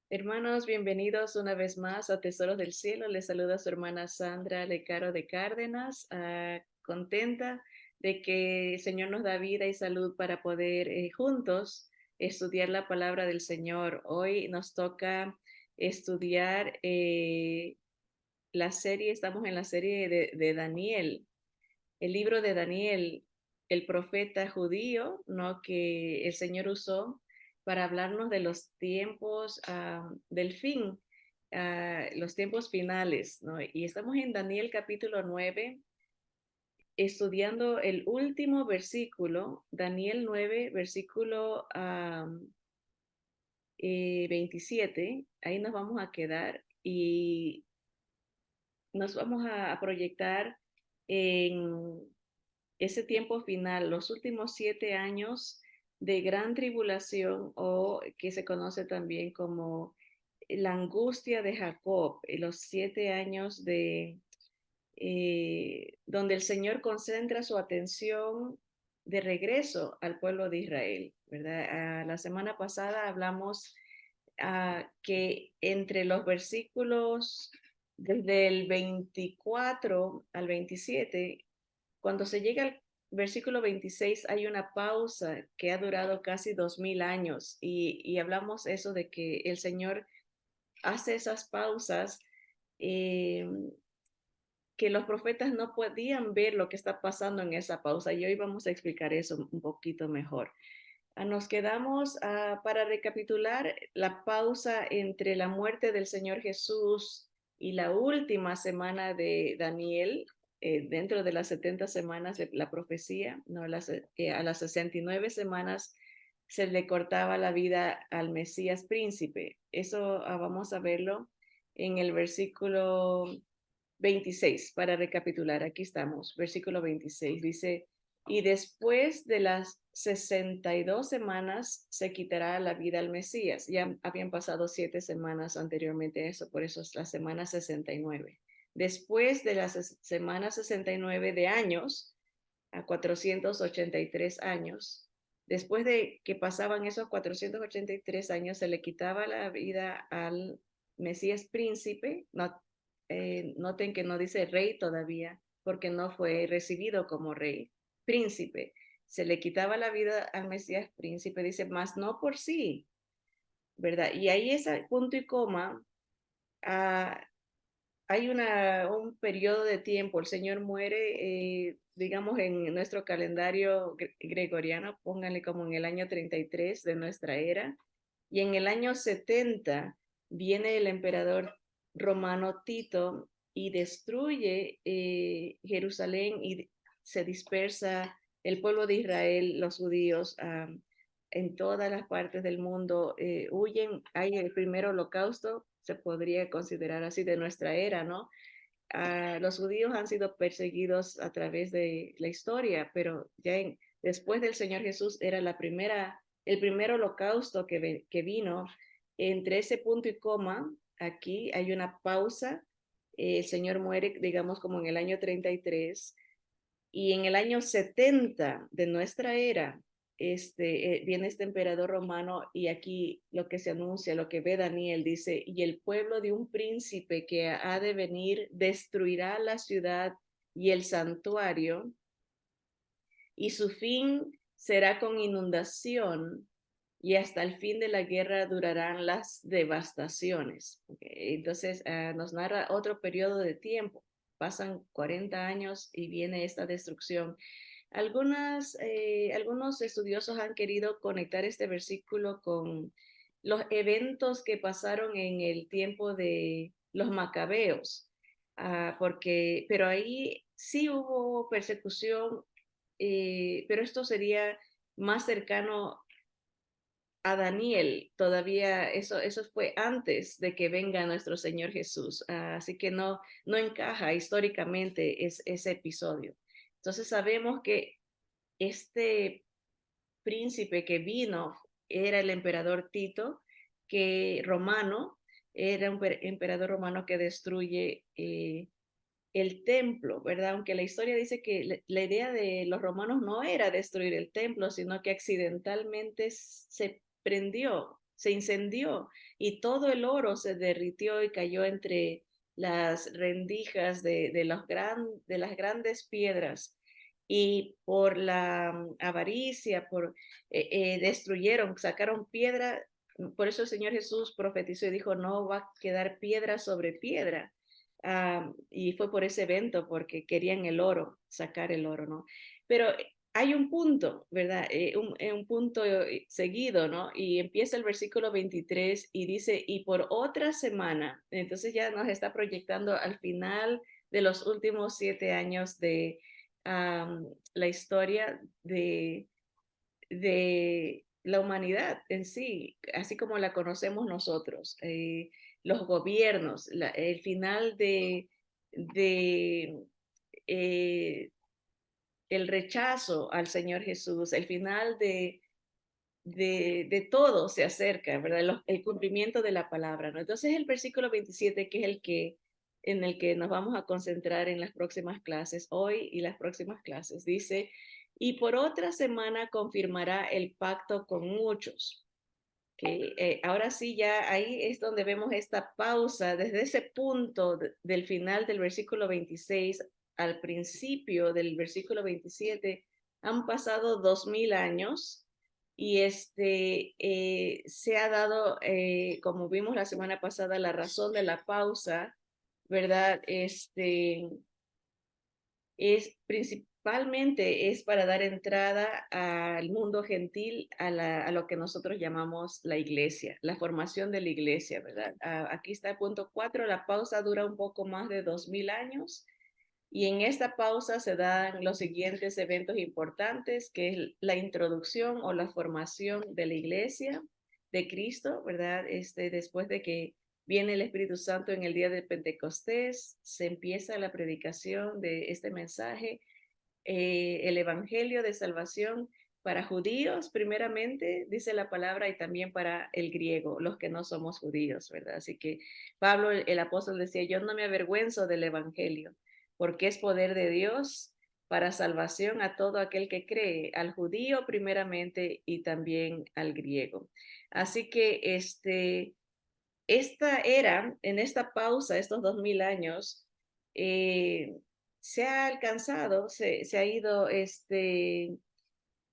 Hermanos, bienvenidos una vez más a Tesoros del Cielo. Les saluda su hermana Sandra Lecaro de Cárdenas, contenta de que el Señor nos da vida y salud para poder juntos estudiar la palabra del Señor. Hoy nos toca estudiar estamos en la serie de Daniel, el libro de Daniel, el profeta judío, ¿no? Que el Señor usó para hablarnos de los tiempos del fin, los tiempos finales, ¿no? Y estamos en Daniel capítulo 9, estudiando el último versículo, Daniel 9, versículo 27. Ahí nos vamos a quedar y nos vamos a proyectar en ese tiempo final, los últimos 7 años de gran tribulación, o que se conoce también como la angustia de Jacob, los 7 años donde el Señor concentra su atención de regreso al pueblo de Israel, ¿verdad? La semana pasada hablamos que entre los versículos desde el 24 al 27, cuando se llega al versículo 26, hay una pausa que ha durado casi 2000 años, y hablamos eso de que el Señor hace esas pausas, eh, que los profetas no podían ver lo que está pasando en esa pausa, y hoy vamos a explicar eso un poquito mejor. Nos quedamos, para recapitular, la pausa entre la muerte del Señor Jesús y la última semana de Daniel, dentro de las 70 semanas de la profecía, ¿no? A las 69 semanas se le cortaba la vida al Mesías príncipe. Eso vamos a verlo en el versículo 26, para recapitular. Aquí estamos, versículo 26, dice: y después de las 62 semanas se quitará la vida al Mesías. Ya habían pasado 7 semanas anteriormente a eso, por eso es la semana 69. Después de las semanas 69 de años, a 483 años, después de que pasaban esos 483 años, se le quitaba la vida al Mesías príncipe. No, noten que no dice rey todavía, porque no fue recibido como rey. Príncipe. Se le quitaba la vida al Mesías príncipe, dice, más no por sí, ¿verdad? Y ahí es punto y coma. ah, Hay un periodo de tiempo. El Señor muere, digamos, en nuestro calendario gregoriano, pónganle como en el año 33 de nuestra era, y en el año 70 viene el emperador romano Tito y destruye Jerusalén, y se dispersa el pueblo de Israel, los judíos, en todas las partes del mundo. Huyen. Hay el primer holocausto, se podría considerar así, de nuestra era, ¿no? Los judíos han sido perseguidos a través de la historia, pero después del Señor Jesús era el primer holocausto que vino. Entre ese punto y coma, aquí hay una pausa. El Señor muere, digamos, como en el año 33, y en el año 70 de nuestra era, viene este emperador romano, y aquí lo que se anuncia, lo que ve Daniel, dice: y el pueblo de un príncipe que ha de venir destruirá la ciudad y el santuario, y su fin será con inundación, y hasta el fin de la guerra durarán las devastaciones. Okay. Entonces, nos narra otro periodo de tiempo. Pasan 40 años y viene esta destrucción. Algunos estudiosos han querido conectar este versículo con los eventos que pasaron en el tiempo de los macabeos, pero ahí sí hubo persecución, pero esto sería más cercano a Daniel. Todavía eso fue antes de que venga nuestro Señor Jesús. Así que no encaja históricamente ese episodio. Entonces sabemos que este príncipe que vino era el emperador Tito, que romano, era un emperador romano que destruye el templo, ¿verdad? Aunque la historia dice que idea de los romanos no era destruir el templo, sino que accidentalmente se prendió, se incendió y todo el oro se derritió y cayó entre las rendijas de las grandes piedras. Y por la avaricia, destruyeron, sacaron piedra. Por eso el Señor Jesús profetizó y dijo, no va a quedar piedra sobre piedra. Y fue por ese evento, porque querían el oro, sacar el oro, ¿no? Pero hay un punto, ¿verdad? Un punto seguido, ¿no? Y empieza el versículo 23 y dice, y por otra semana, entonces ya nos está proyectando al final de los últimos 7 años de la historia de la humanidad en sí, así como la conocemos nosotros, los gobiernos, el final de el rechazo al Señor Jesús, el final de todo se acerca, ¿verdad? El cumplimiento de la palabra, ¿no? Entonces el versículo 27, que es en el que nos vamos a concentrar en las próximas clases, hoy y las próximas clases, dice, y por otra semana confirmará el pacto con muchos. Que ahora sí, ya ahí es donde vemos esta pausa, desde ese punto del final del versículo 26 al principio del versículo 27, han pasado 2000 años y se ha dado, como vimos la semana pasada, la razón de la pausa, ¿verdad? Principalmente es para dar entrada al mundo gentil, a lo que nosotros llamamos la iglesia, la formación de la iglesia, ¿verdad? Aquí está el punto 4, la pausa dura un poco más de 2000 años y en esta pausa se dan los siguientes eventos importantes, que es la introducción o la formación de la iglesia de Cristo, ¿verdad? Después de que viene el Espíritu Santo en el día de Pentecostés, se empieza la predicación de este mensaje, el Evangelio de salvación para judíos, primeramente, dice la palabra, y también para el griego, los que no somos judíos, ¿verdad? Así que Pablo, el apóstol, decía, yo no me avergüenzo del Evangelio, porque es poder de Dios para salvación a todo aquel que cree, al judío primeramente y también al griego. Así que esta era, en esta pausa, estos 2000 años, se ha alcanzado, se ha ido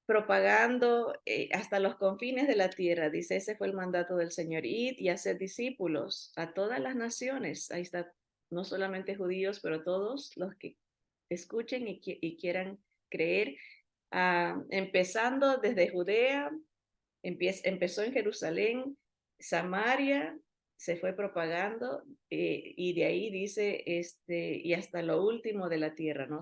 propagando hasta los confines de la tierra. Dice, ese fue el mandato del Señor, id y hacer discípulos a todas las naciones. Ahí está, no solamente judíos, pero todos los que escuchen y quieran creer, empezando desde Judea. Empezó en Jerusalén, Samaria, se fue propagando y de ahí dice, y hasta lo último de la tierra, ¿no?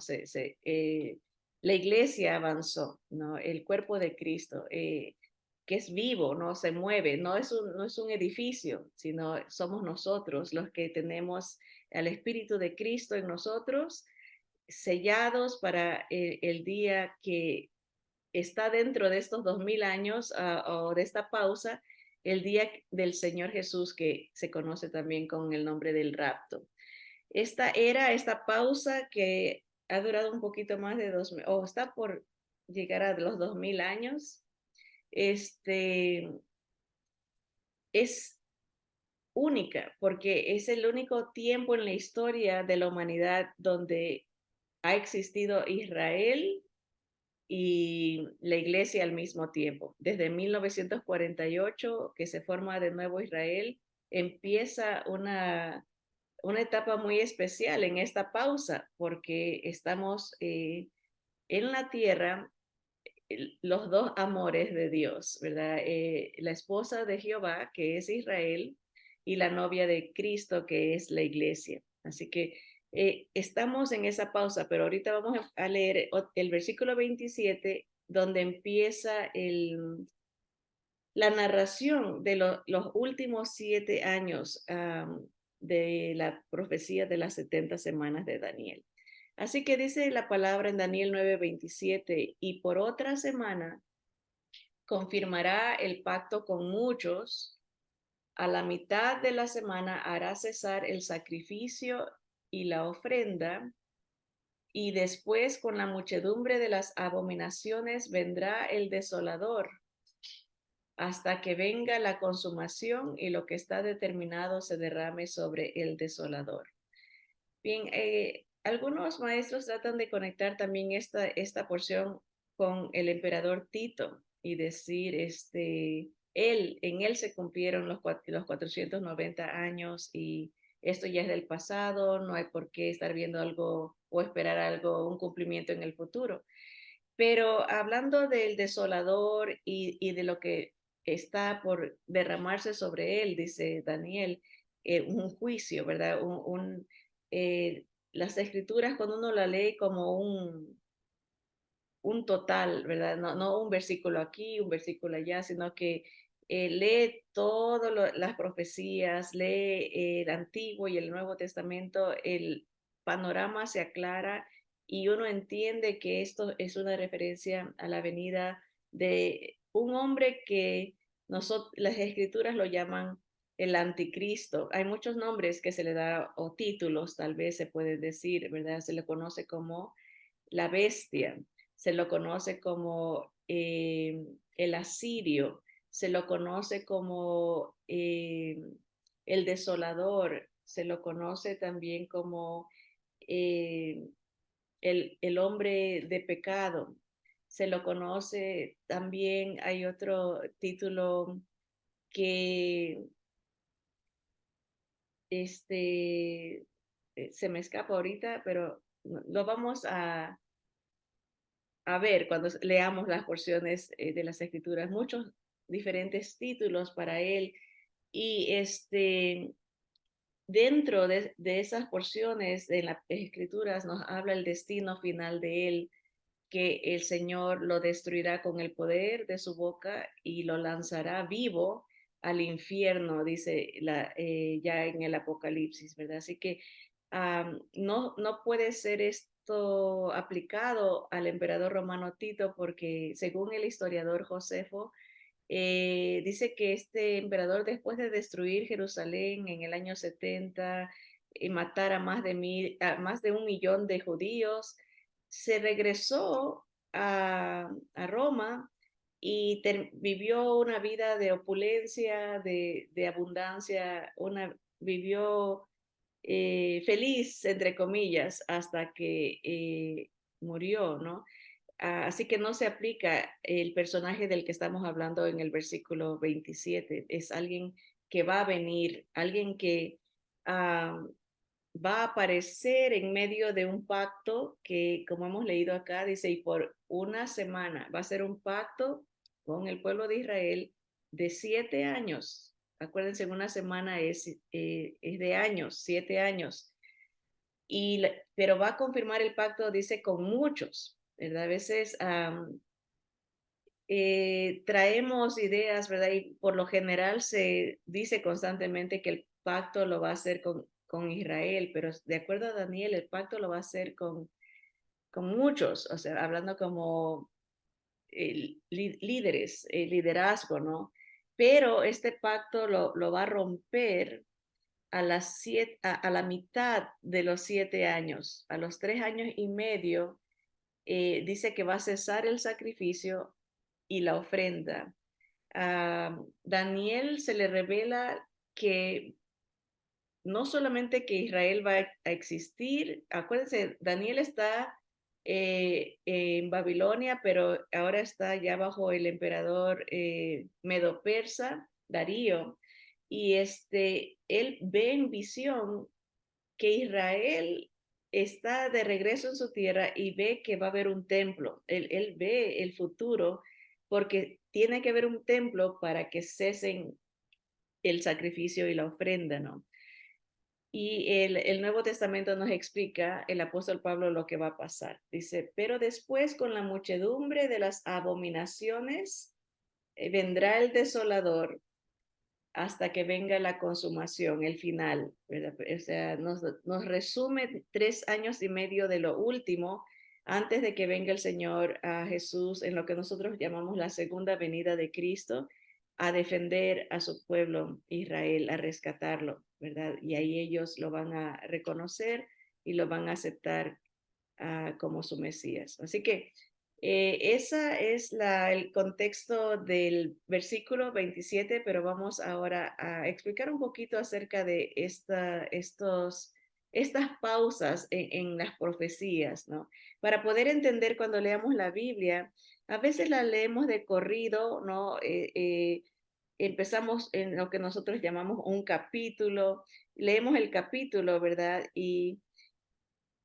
La iglesia avanzó, ¿no? El cuerpo de Cristo, que es vivo, ¿no? Se mueve, no es un edificio, sino somos nosotros los que tenemos al Espíritu de Cristo en nosotros, sellados para el día que está dentro de estos 2000 años o de esta pausa, el día del Señor Jesús, que se conoce también con el nombre del rapto. Esta pausa que ha durado un poquito más de 2000, o está por llegar a los 2000 años, es única, porque es el único tiempo en la historia de la humanidad donde ha existido Israel y la iglesia al mismo tiempo. Desde 1948, que se forma de nuevo Israel, empieza una etapa muy especial en esta pausa, porque estamos en la tierra los dos amores de Dios, ¿verdad? La esposa de Jehová, que es Israel, y la novia de Cristo, que es la iglesia. Así que estamos en esa pausa, pero ahorita vamos a leer el versículo 27, donde empieza la narración de los últimos 7 años de la profecía de las 70 semanas de Daniel. Así que dice la palabra en Daniel 9:27, y por otra semana confirmará el pacto con muchos, a la mitad de la semana hará cesar el sacrificio y la ofrenda, y después con la muchedumbre de las abominaciones vendrá el desolador hasta que venga la consumación y lo que está determinado se derrame sobre el desolador. Bien, algunos maestros tratan de conectar también esta porción con el emperador Tito y decir, en él se cumplieron los 490 años y esto ya es del pasado, no hay por qué estar viendo algo o esperar algo, un cumplimiento en el futuro. Pero hablando del desolador y de lo que está por derramarse sobre él, dice Daniel, un juicio, ¿verdad? Las escrituras cuando uno la lee como un total, ¿verdad? No un versículo aquí, un versículo allá, sino que lee todas las profecías, lee el Antiguo y el Nuevo Testamento, el panorama se aclara y uno entiende que esto es una referencia a la venida de un hombre que las escrituras lo llaman el anticristo. Hay muchos nombres que se le da o títulos, tal vez se puede decir, ¿verdad? Se le conoce como la bestia, se lo conoce como el asirio, se lo conoce como el desolador, se lo conoce también como eh, el hombre de pecado, se lo conoce también, hay otro título que se me escapa ahorita, pero lo vamos a ver cuando leamos las porciones de las escrituras, muchos diferentes títulos para él y dentro de esas porciones de las escrituras nos habla el destino final de él, que el Señor lo destruirá con el poder de su boca y lo lanzará vivo al infierno, dice ya en el Apocalipsis, ¿verdad? Así que no puede ser esto aplicado al emperador romano Tito porque según el historiador Josefo, dice que este emperador después de destruir Jerusalén en el año 70 y matar a más de 1 millón de judíos, se regresó a Roma y vivió una vida de opulencia, de abundancia, vivió feliz, entre comillas, hasta que murió, ¿no? Así que no se aplica el personaje del que estamos hablando en el versículo 27. Es alguien que va a venir, alguien que uh, va a aparecer en medio de un pacto que, como hemos leído acá, dice, y por una semana va a ser un pacto con el pueblo de Israel de 7 años. Acuérdense, una semana es de años, 7 años. Pero va a confirmar el pacto, dice, con muchos, ¿verdad? A veces traemos ideas, ¿verdad? Y por lo general se dice constantemente que el pacto lo va a hacer con Israel, pero de acuerdo a Daniel, el pacto lo va a hacer con muchos, o sea, hablando como líderes, liderazgo, ¿no? Pero este pacto lo va a romper a la mitad de los 7 años, a los 3 años y medio, dice que va a cesar el sacrificio y la ofrenda. A Daniel se le revela que no solamente que Israel va a existir, acuérdense, Daniel está en Babilonia, pero ahora está ya bajo el emperador medo-persa, Darío, y él ve en visión que Israel está de regreso en su tierra y ve que va a haber un templo. Él ve el futuro porque tiene que haber un templo para que cesen el sacrificio y la ofrenda, ¿no? Y el Nuevo Testamento nos explica, el apóstol Pablo, lo que va a pasar. Dice, pero después con la muchedumbre de las abominaciones vendrá el desolador hasta que venga la consumación, el final, ¿verdad? O sea, nos resume 3 años y medio de lo último antes de que venga el Señor a Jesús en lo que nosotros llamamos la segunda venida de Cristo a defender a su pueblo Israel, a rescatarlo, ¿verdad? Y ahí ellos lo van a reconocer y lo van a aceptar como su Mesías. Así que Ese es el contexto del versículo 27, pero vamos ahora a explicar un poquito acerca de estas pausas en las profecías, ¿no? Para poder entender cuando leamos la Biblia, a veces la leemos de corrido, ¿no? Empezamos en lo que nosotros llamamos un capítulo, leemos el capítulo, ¿verdad? Y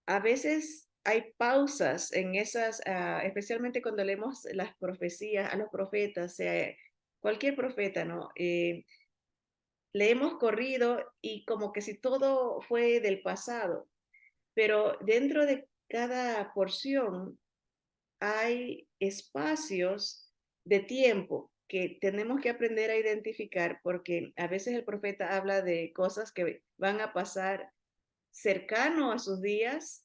a veces hay pausas en esas, especialmente cuando leemos las profecías a los profetas, sea cualquier profeta, ¿no? Leemos corrido y como que si todo fue del pasado, pero dentro de cada porción hay espacios de tiempo que tenemos que aprender a identificar porque a veces el profeta habla de cosas que van a pasar cercano a sus días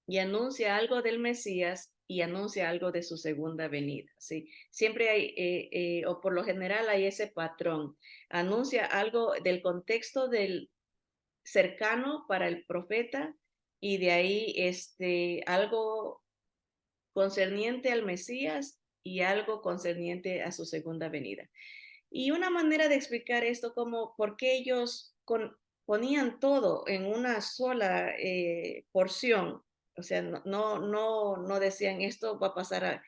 y anuncia algo del Mesías y anuncia algo de su segunda venida, ¿sí? Siempre hay, o por lo general hay ese patrón. Anuncia algo del contexto del cercano para el profeta y de ahí algo concerniente al Mesías y algo concerniente a su segunda venida. Y una manera de explicar esto como por qué ellos ponían todo en una sola porción, o sea, no decían esto va a pasar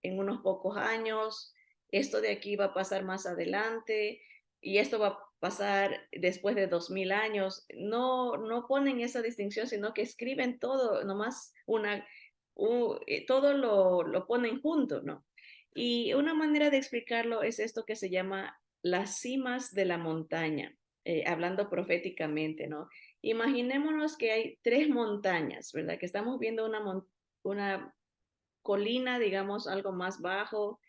en unos pocos años, esto de aquí va a pasar más adelante y esto va a pasar después de 2000 años. No ponen esa distinción, sino que escriben todo, nomás todo lo ponen junto, ¿no? Y una manera de explicarlo es esto que se llama las cimas de la montaña, hablando proféticamente, ¿no? Imaginémonos que hay tres montañas, ¿verdad? Que estamos viendo una colina, digamos, algo más bajo,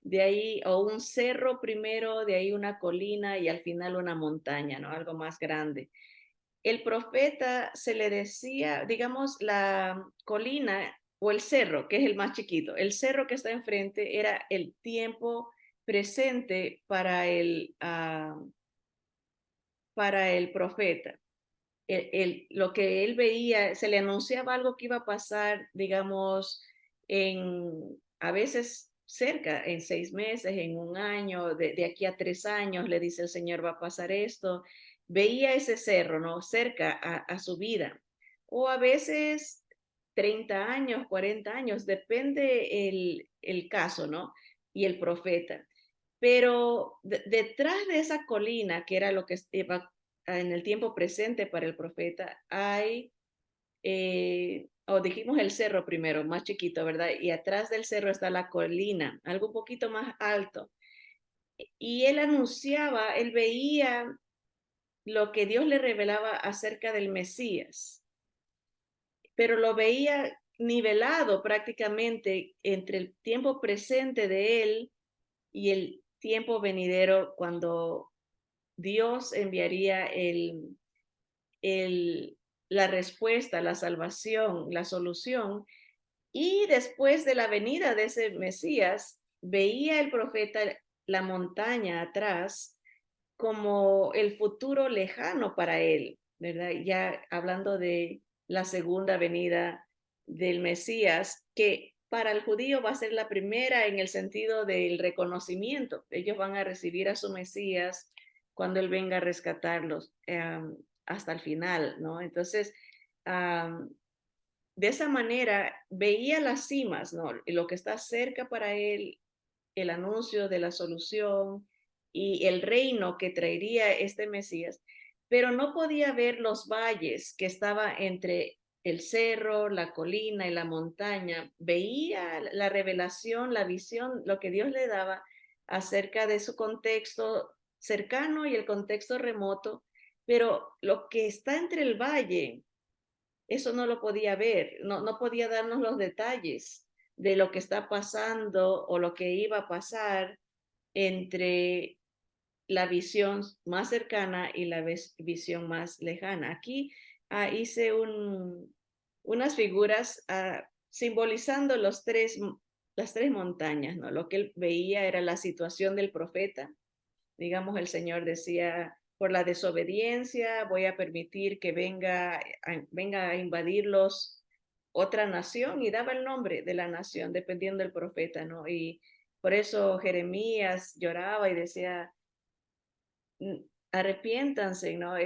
de ahí, o un cerro primero, de ahí una colina y al final una montaña, ¿no? Algo más grande. El profeta se le decía, digamos, la colina o el cerro, que es el más chiquito, el cerro que está enfrente era el tiempo presente para el profeta. Lo que él veía, se le anunciaba algo que iba a pasar, digamos, a veces cerca, en 6 meses, en un año, de aquí a 3 años, le dice el Señor, va a pasar esto. Veía ese cerro, ¿no? Cerca a su vida. O a veces 30 años, 40 años, depende el caso, ¿no? Y el profeta. Pero detrás de esa colina, que era lo que iba en el tiempo presente para el profeta, o dijimos el cerro primero, más chiquito, ¿verdad? Y atrás del cerro está la colina, algo un poquito más alto. Y él anunciaba, él veía lo que Dios le revelaba acerca del Mesías, pero lo veía nivelado prácticamente entre el tiempo presente de él y el tiempo venidero cuando Dios enviaría el, la respuesta, la salvación, la solución. Y después de la venida de ese Mesías, veía el profeta la montaña atrás como el futuro lejano para él, ¿verdad? Ya hablando de la segunda venida del Mesías, que para el judío va a ser la primera en el sentido del reconocimiento. Ellos van a recibir a su Mesías cuando él venga a rescatarlos hasta el final, ¿no? Entonces, um, de esa manera veía las cimas, ¿no? Lo que está cerca para él, el anuncio de la solución y el reino que traería este Mesías, pero no podía ver los valles que estaba entre el cerro, la colina y la montaña. Veía la revelación, la visión, lo que Dios le daba acerca de su contexto cercano y el contexto remoto, pero lo que está entre el valle, eso no lo podía ver, no podía darnos los detalles de lo que está pasando o lo que iba a pasar entre la visión más cercana y la visión más lejana. Aquí hice unas figuras simbolizando las tres montañas, ¿no? Lo que él veía era la situación del profeta. Digamos, el Señor decía, por la desobediencia voy a permitir que venga a invadirlos otra nación y daba el nombre de la nación dependiendo del profeta, ¿no? Y por eso Jeremías lloraba y decía, arrepiéntanse, ¿no?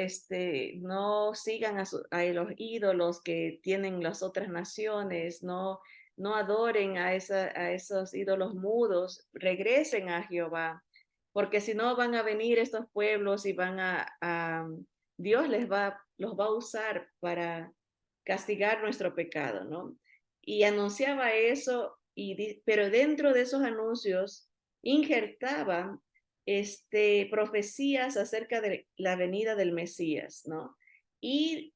No sigan a los ídolos que tienen las otras naciones, no adoren a esos ídolos mudos, regresen a Jehová, porque si no van a venir estos pueblos y Dios los va a usar para castigar nuestro pecado, ¿no? Y anunciaba eso, pero dentro de esos anuncios injertaba profecías acerca de la venida del Mesías, ¿no? Y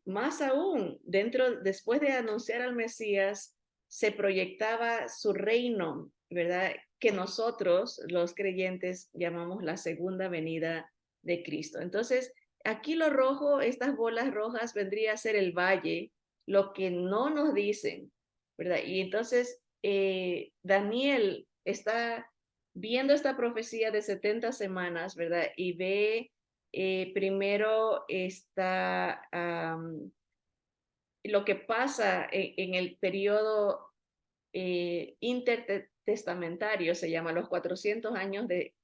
más aún, después de anunciar al Mesías, se proyectaba su reino, ¿verdad? Que nosotros, los creyentes, llamamos la segunda venida de Cristo. Entonces, aquí lo rojo, estas bolas rojas, vendría a ser el valle, lo que no nos dicen, ¿verdad? Y entonces, Daniel está viendo esta profecía de 70 semanas, ¿verdad? Y ve primero lo que pasa en el periodo intertestamentario, se llama los 400 años de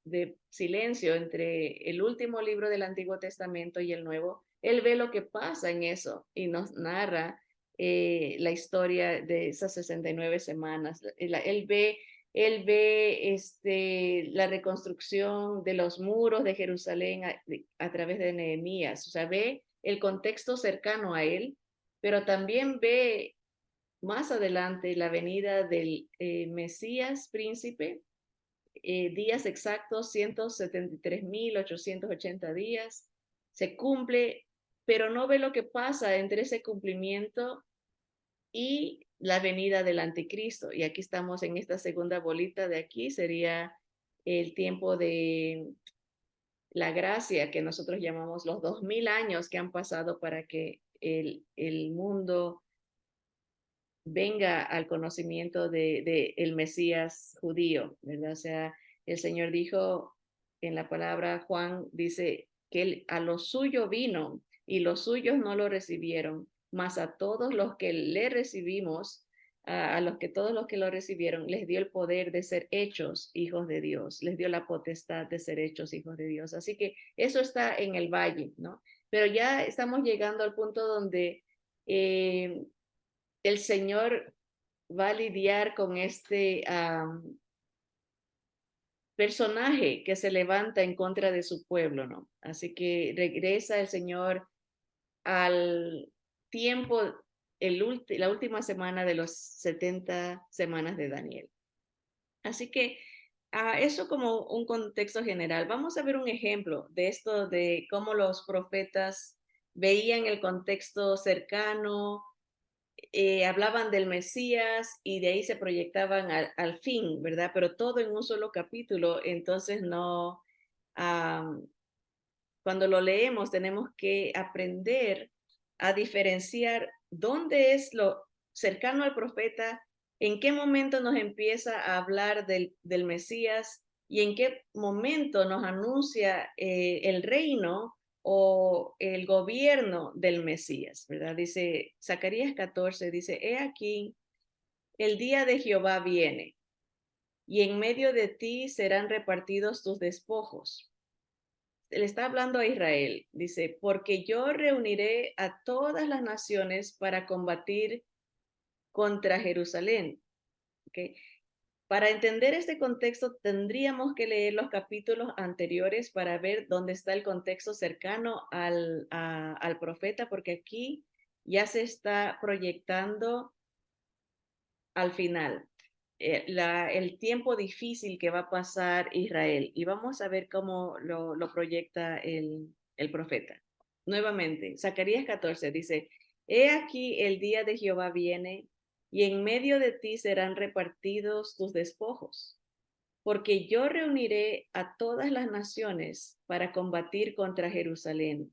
silencio entre el último libro del Antiguo Testamento y el Nuevo. Él ve lo que pasa en eso y nos narra la historia de esas 69 semanas. Él ve la reconstrucción de los muros de Jerusalén a través de Nehemías, o sea, ve el contexto cercano a él, pero también ve más adelante la venida del Mesías príncipe, días exactos, 173.880 días, se cumple, pero no ve lo que pasa entre ese cumplimiento y la venida del anticristo. Y aquí estamos en esta segunda bolita de aquí, sería el tiempo de la gracia que nosotros llamamos los 2000 años que han pasado para que el mundo venga al conocimiento de el Mesías judío, ¿verdad? O sea, el Señor dijo en la palabra, Juan dice que él a lo suyo vino y los suyos no lo recibieron, mas a todos los que le recibimos, todos los que lo recibieron, les dio el poder de ser hechos hijos de Dios, les dio la potestad de ser hechos hijos de Dios. Así que eso está en el valle, ¿no? Pero ya estamos llegando al punto donde el Señor va a lidiar con personaje que se levanta en contra de su pueblo, ¿no? Así que regresa el Señor al tiempo, la última semana de los 70 semanas de Daniel. Así que eso como un contexto general. Vamos a ver un ejemplo de esto, de cómo los profetas veían el contexto cercano, hablaban del Mesías y de ahí se proyectaban al fin, ¿verdad? Pero todo en un solo capítulo, entonces no, cuando lo leemos tenemos que aprender a diferenciar dónde es lo cercano al profeta, en qué momento nos empieza a hablar del Mesías y en qué momento nos anuncia el reino o el gobierno del Mesías, ¿verdad? Dice Zacarías 14, dice, he aquí, el día de Jehová viene, y en medio de ti serán repartidos tus despojos. Le está hablando a Israel, dice, porque yo reuniré a todas las naciones para combatir contra Jerusalén. ¿Okay? Para entender este contexto tendríamos que leer los capítulos anteriores para ver dónde está el contexto cercano al profeta, porque aquí ya se está proyectando al final el tiempo difícil que va a pasar Israel. Y vamos a ver cómo lo proyecta el profeta. Nuevamente, Zacarías 14 dice, he aquí el día de Jehová viene y en medio de ti serán repartidos tus despojos, porque yo reuniré a todas las naciones para combatir contra Jerusalén.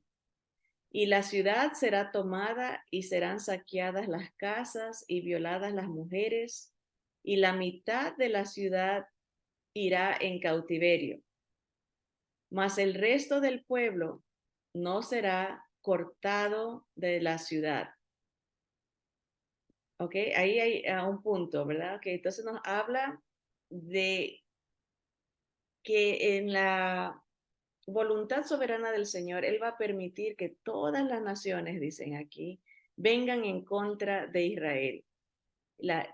Y la ciudad será tomada y serán saqueadas las casas y violadas las mujeres, y la mitad de la ciudad irá en cautiverio. Mas el resto del pueblo no será cortado de la ciudad. ¿ok? Ahí hay un punto, ¿verdad? Que entonces nos habla de que en la voluntad soberana del Señor, Él va a permitir que todas las naciones, dicen aquí, vengan en contra de Israel.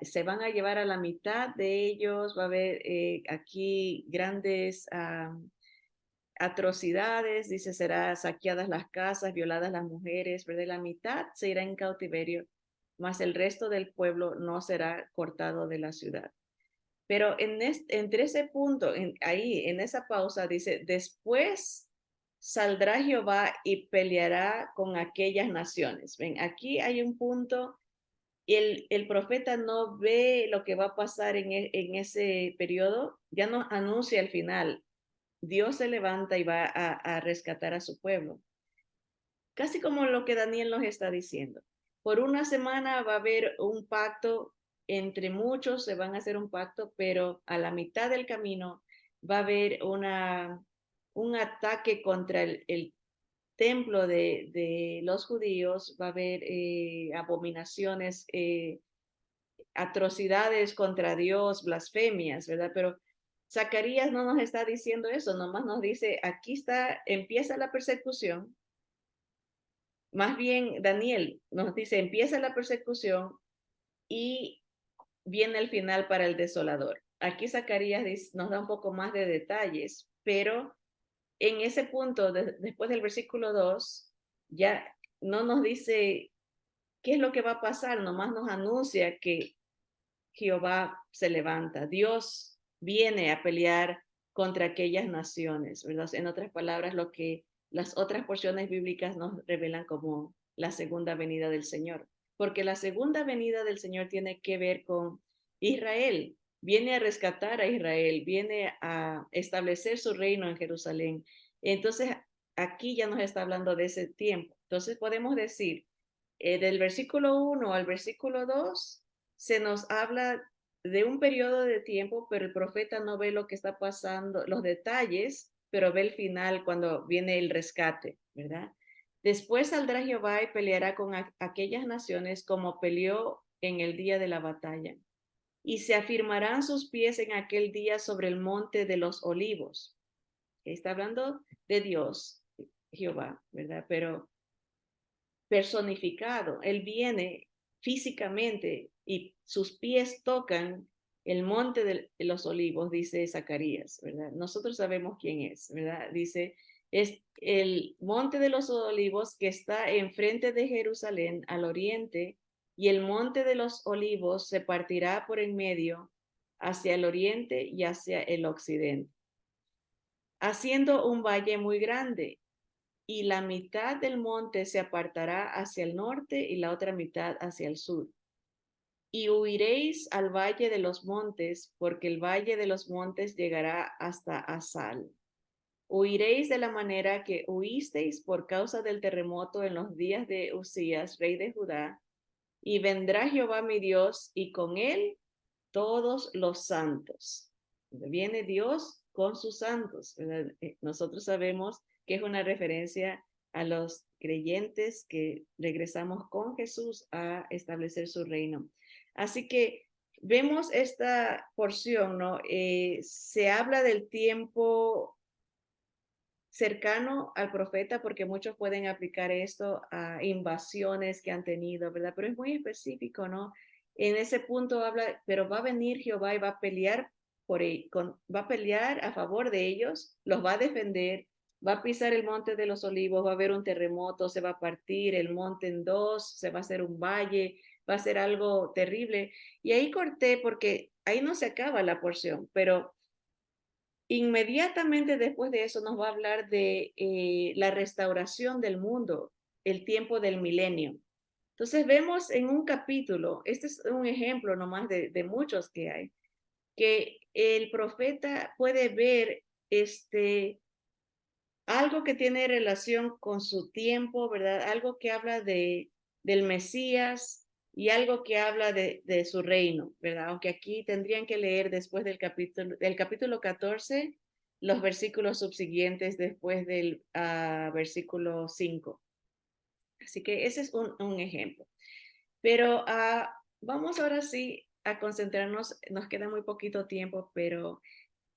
Se van a llevar a la mitad de ellos, va a haber aquí grandes atrocidades, dice, será saqueadas las casas, violadas las mujeres, ¿verdad? La mitad se irá en cautiverio, mas el resto del pueblo no será cortado de la ciudad. Pero entre ese punto, ahí, en esa pausa, dice, después saldrá Jehová y peleará con aquellas naciones. Ven, aquí hay un punto, el profeta no ve lo que va a pasar en ese periodo, ya nos anuncia al final, Dios se levanta y va a rescatar a su pueblo. Casi como lo que Daniel nos está diciendo. Por una semana va a haber un pacto, entre muchos se van a hacer un pacto, pero a la mitad del camino va a haber un ataque contra el templo de los judíos, va a haber abominaciones, atrocidades contra Dios, blasfemias, ¿verdad? Pero Zacarías no nos está diciendo eso, nomás nos dice, aquí está, empieza la persecución. Más bien, Daniel nos dice, empieza la persecución y viene el final para el desolador. Aquí Zacarías nos da un poco más de detalles, pero en ese punto, después del versículo 2, ya no nos dice qué es lo que va a pasar, nomás nos anuncia que Jehová se levanta, Dios viene a pelear contra aquellas naciones, ¿verdad? En otras palabras, lo que las otras porciones bíblicas nos revelan como la segunda venida del Señor, porque la segunda venida del Señor tiene que ver con Israel, viene a rescatar a Israel, viene a establecer su reino en Jerusalén. Entonces, aquí ya nos está hablando de ese tiempo. Entonces, podemos decir, del versículo 1 al versículo 2 se nos habla de un periodo de tiempo, pero el profeta no ve lo que está pasando, los detalles, pero ve el final cuando viene el rescate, ¿verdad? Después saldrá Jehová y peleará con aquellas naciones como peleó en el día de la batalla. Y se afirmarán sus pies en aquel día sobre el monte de los olivos. Está hablando de Dios, Jehová, ¿verdad? Pero personificado. Él viene físicamente y sus pies tocan el monte de los olivos, dice Zacarías, ¿verdad? Nosotros sabemos quién es, ¿verdad? Dice, es el monte de los olivos que está enfrente de Jerusalén al oriente, y el monte de los olivos se partirá por en medio hacia el oriente y hacia el occidente, haciendo un valle muy grande, y la mitad del monte se apartará hacia el norte y la otra mitad hacia el sur. Y huiréis al valle de los montes, porque el valle de los montes llegará hasta Asal. Huiréis de la manera que huisteis por causa del terremoto en los días de Usías, rey de Judá, y vendrá Jehová mi Dios, y con él todos los santos. Viene Dios con sus santos. Nosotros sabemos que es una referencia a los creyentes que regresamos con Jesús a establecer su reino. Así que vemos esta porción, ¿no? Se habla del tiempo cercano al profeta, porque muchos pueden aplicar esto a invasiones que han tenido, ¿verdad? Pero es muy específico, ¿no? En ese punto habla, pero va a venir Jehová y va a pelear va a pelear a favor de ellos, los va a defender, va a pisar el monte de los olivos, va a haber un terremoto, se va a partir el monte en dos, se va a hacer un valle, va a ser algo terrible. Y ahí corté porque ahí no se acaba la porción, pero inmediatamente después de eso nos va a hablar de la restauración del mundo, el tiempo del milenio. Entonces vemos en un capítulo, este es un ejemplo nomás de muchos que hay, que el profeta puede ver algo que tiene relación con su tiempo, ¿verdad? Algo que habla del Mesías y algo que habla de su reino, ¿verdad? Aunque aquí tendrían que leer después del capítulo 14, los versículos subsiguientes después del versículo 5. Así que ese es un ejemplo. Pero Vamos ahora sí a concentrarnos, nos queda muy poquito tiempo, pero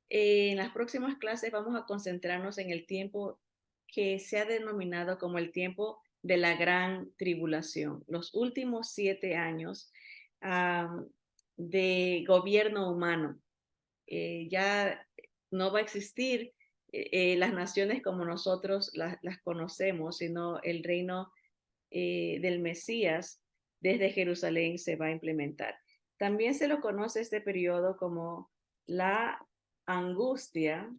en las próximas clases vamos a concentrarnos en el tiempo que se ha denominado como el tiempo de la gran tribulación, los últimos 7 años um, de gobierno humano. Ya no va a existir las naciones como nosotros las conocemos, sino el reino del Mesías desde Jerusalén se va a implementar. También se lo conoce este periodo como la angustia,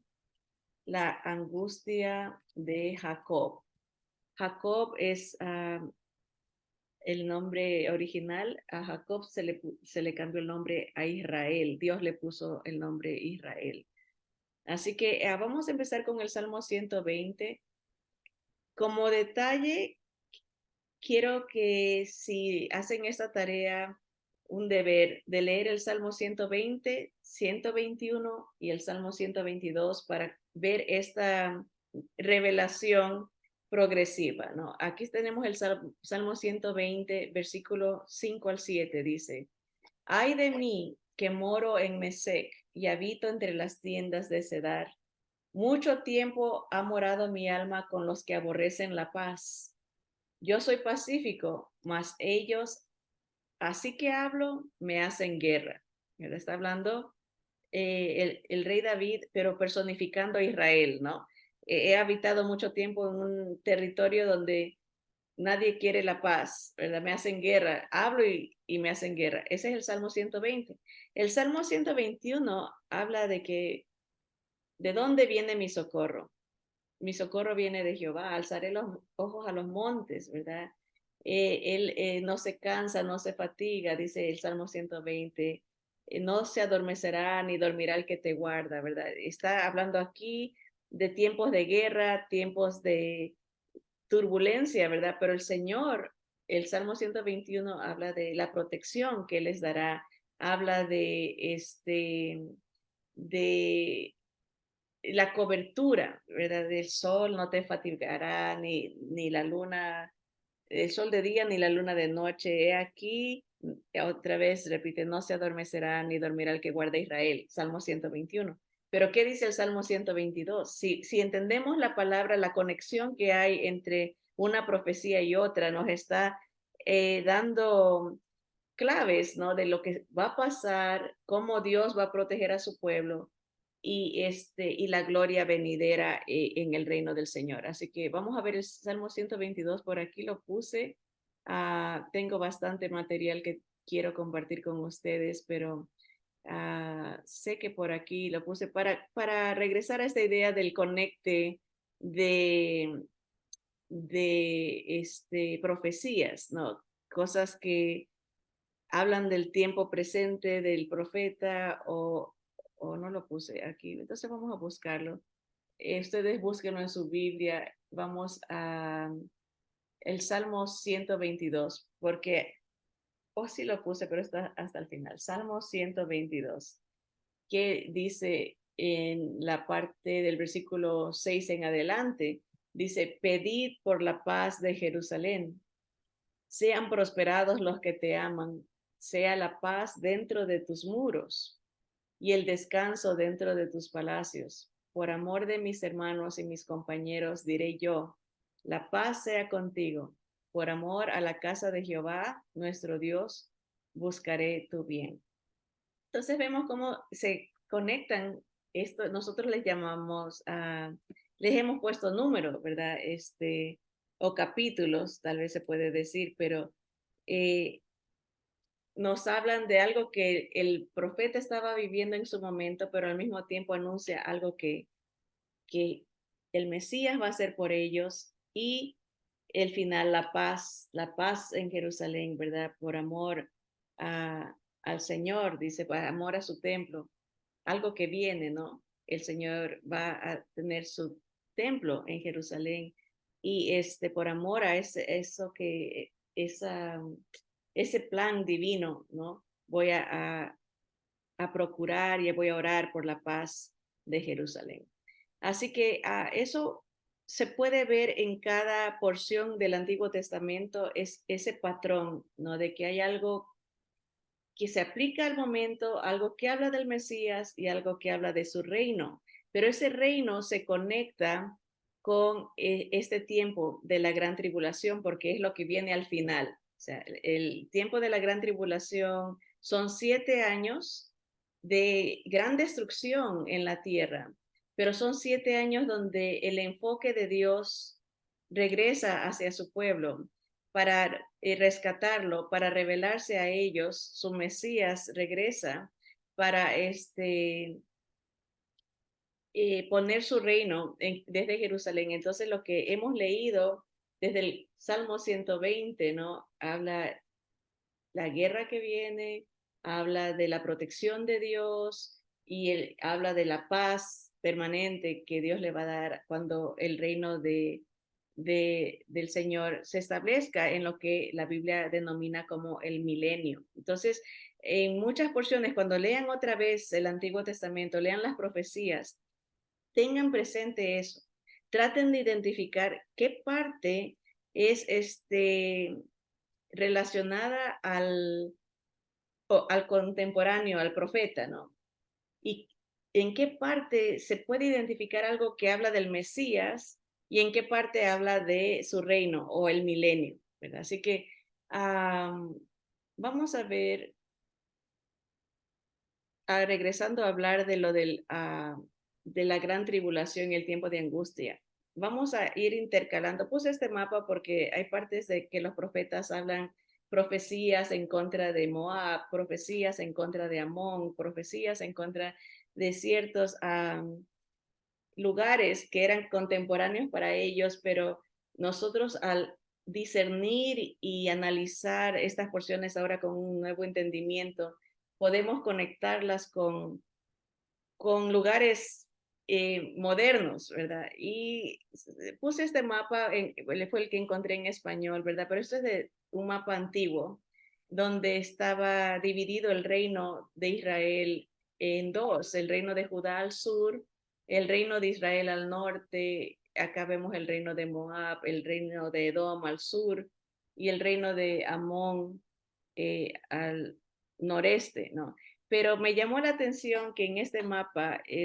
la angustia de Jacob. Jacob es el nombre original, a Jacob se le cambió el nombre a Israel, Dios le puso el nombre Israel. Así que vamos a empezar con el Salmo 120. Como detalle, quiero que si hacen esta tarea, un deber de leer el Salmo 120, 121 y el Salmo 122 para ver esta revelación progresiva, ¿no? Aquí tenemos el Salmo 120, versículo 5 al 7, dice, ay de mí que moro en Mesec y habito entre las tiendas de Cedar. Mucho tiempo ha morado mi alma con los que aborrecen la paz. Yo soy pacífico, mas ellos, así que hablo, me hacen guerra. Él está hablando el rey David, pero personificando a Israel, ¿no? He habitado mucho tiempo en un territorio donde nadie quiere la paz, ¿verdad? Me hacen guerra, hablo y me hacen guerra. Ese es el Salmo 120. El Salmo 121 habla de que, ¿de dónde viene mi socorro? Mi socorro viene de Jehová, alzaré los ojos a los montes, ¿verdad? Él no se cansa, no se fatiga, dice el Salmo 120, no se adormecerá ni dormirá el que te guarda, ¿verdad? Está hablando aquí de tiempos de guerra, tiempos de turbulencia, ¿verdad? Pero el Señor, el Salmo 121 habla de la protección que Él les dará, habla de la cobertura, ¿verdad? Del sol no te fatigará, ni la luna, el sol de día, ni la luna de noche. He aquí, otra vez repite, no se adormecerá, ni dormirá el que guarda Israel. Salmo 121. Pero ¿qué dice el Salmo 122? Si entendemos la palabra, la conexión que hay entre una profecía y otra, nos está dando claves, ¿no? De lo que va a pasar, cómo Dios va a proteger a su pueblo y la gloria venidera en el reino del Señor. Así que vamos a ver el Salmo 122, por aquí lo puse. Tengo bastante material que quiero compartir con ustedes, pero sé que por aquí lo puse para regresar a esta idea del conecte de, de profecías, ¿no? Cosas que hablan del tiempo presente del profeta o no lo puse aquí. Entonces vamos a buscarlo. Ustedes búsquenlo en su Biblia. Vamos a el Salmo 122, porque, sí lo puse, pero está hasta el final. Salmo 122, que dice en la parte del versículo 6 en adelante, dice, pedid por la paz de Jerusalén. Sean prosperados los que te aman, sea la paz dentro de tus muros y el descanso dentro de tus palacios. Por amor de mis hermanos y mis compañeros, diré yo, la paz sea contigo. Por amor a la casa de Jehová, nuestro Dios, buscaré tu bien. Entonces vemos cómo se conectan esto, nosotros les llamamos, les hemos puesto números, ¿verdad? O capítulos, tal vez se puede decir, pero eh, nos hablan de algo que el profeta estaba viviendo en su momento, pero al mismo tiempo anuncia algo que el Mesías va a hacer por ellos y el final, la paz en Jerusalén, ¿verdad? Por amor al Señor, dice, por amor a su templo, algo que viene, ¿no? El Señor va a tener su templo en Jerusalén y por amor a ese plan divino, ¿no? Voy a procurar y voy a orar por la paz de Jerusalén. Así que eso se puede ver en cada porción del Antiguo Testamento, es ese patrón, ¿no? De que hay algo que se aplica al momento, algo que habla del Mesías y algo que habla de su reino. Pero ese reino se conecta con este tiempo de la gran tribulación, porque es lo que viene al final. O sea, el tiempo de la gran tribulación son 7 años de gran destrucción en la tierra, pero son 7 años donde el enfoque de Dios regresa hacia su pueblo para rescatarlo, para revelarse a ellos. Su Mesías regresa para poner su reino desde Jerusalén. Entonces, lo que hemos leído desde el Salmo 120, ¿no? Habla la guerra que viene, habla de la protección de Dios y habla de la paz permanente que Dios le va a dar cuando el reino del Señor se establezca en lo que la Biblia denomina como el milenio. Entonces, en muchas porciones, cuando lean otra vez el Antiguo Testamento, lean las profecías, tengan presente eso. Traten de identificar qué parte es relacionada al contemporáneo, al profeta, ¿no? Y en qué parte se puede identificar algo que habla del Mesías y en qué parte habla de su reino o el milenio, ¿verdad? Así que vamos a ver, regresando a hablar de de la gran tribulación y el tiempo de angustia. Vamos a ir intercalando. Puse este mapa porque hay partes de que los profetas hablan profecías en contra de Moab, profecías en contra de Amón, profecías en contra de ciertos lugares que eran contemporáneos para ellos, pero nosotros al discernir y analizar estas porciones ahora con un nuevo entendimiento, podemos conectarlas con lugares modernos, ¿verdad? Y puse este mapa, fue el que encontré en español, ¿verdad? Pero esto es de un mapa antiguo, donde estaba dividido el reino de Israel en dos, el reino de Judá al sur, el reino de Israel al norte, acá vemos el reino de Moab, el reino de Edom al sur y el reino de Amón al noreste, ¿no? Pero me llamó la atención que en este mapa, y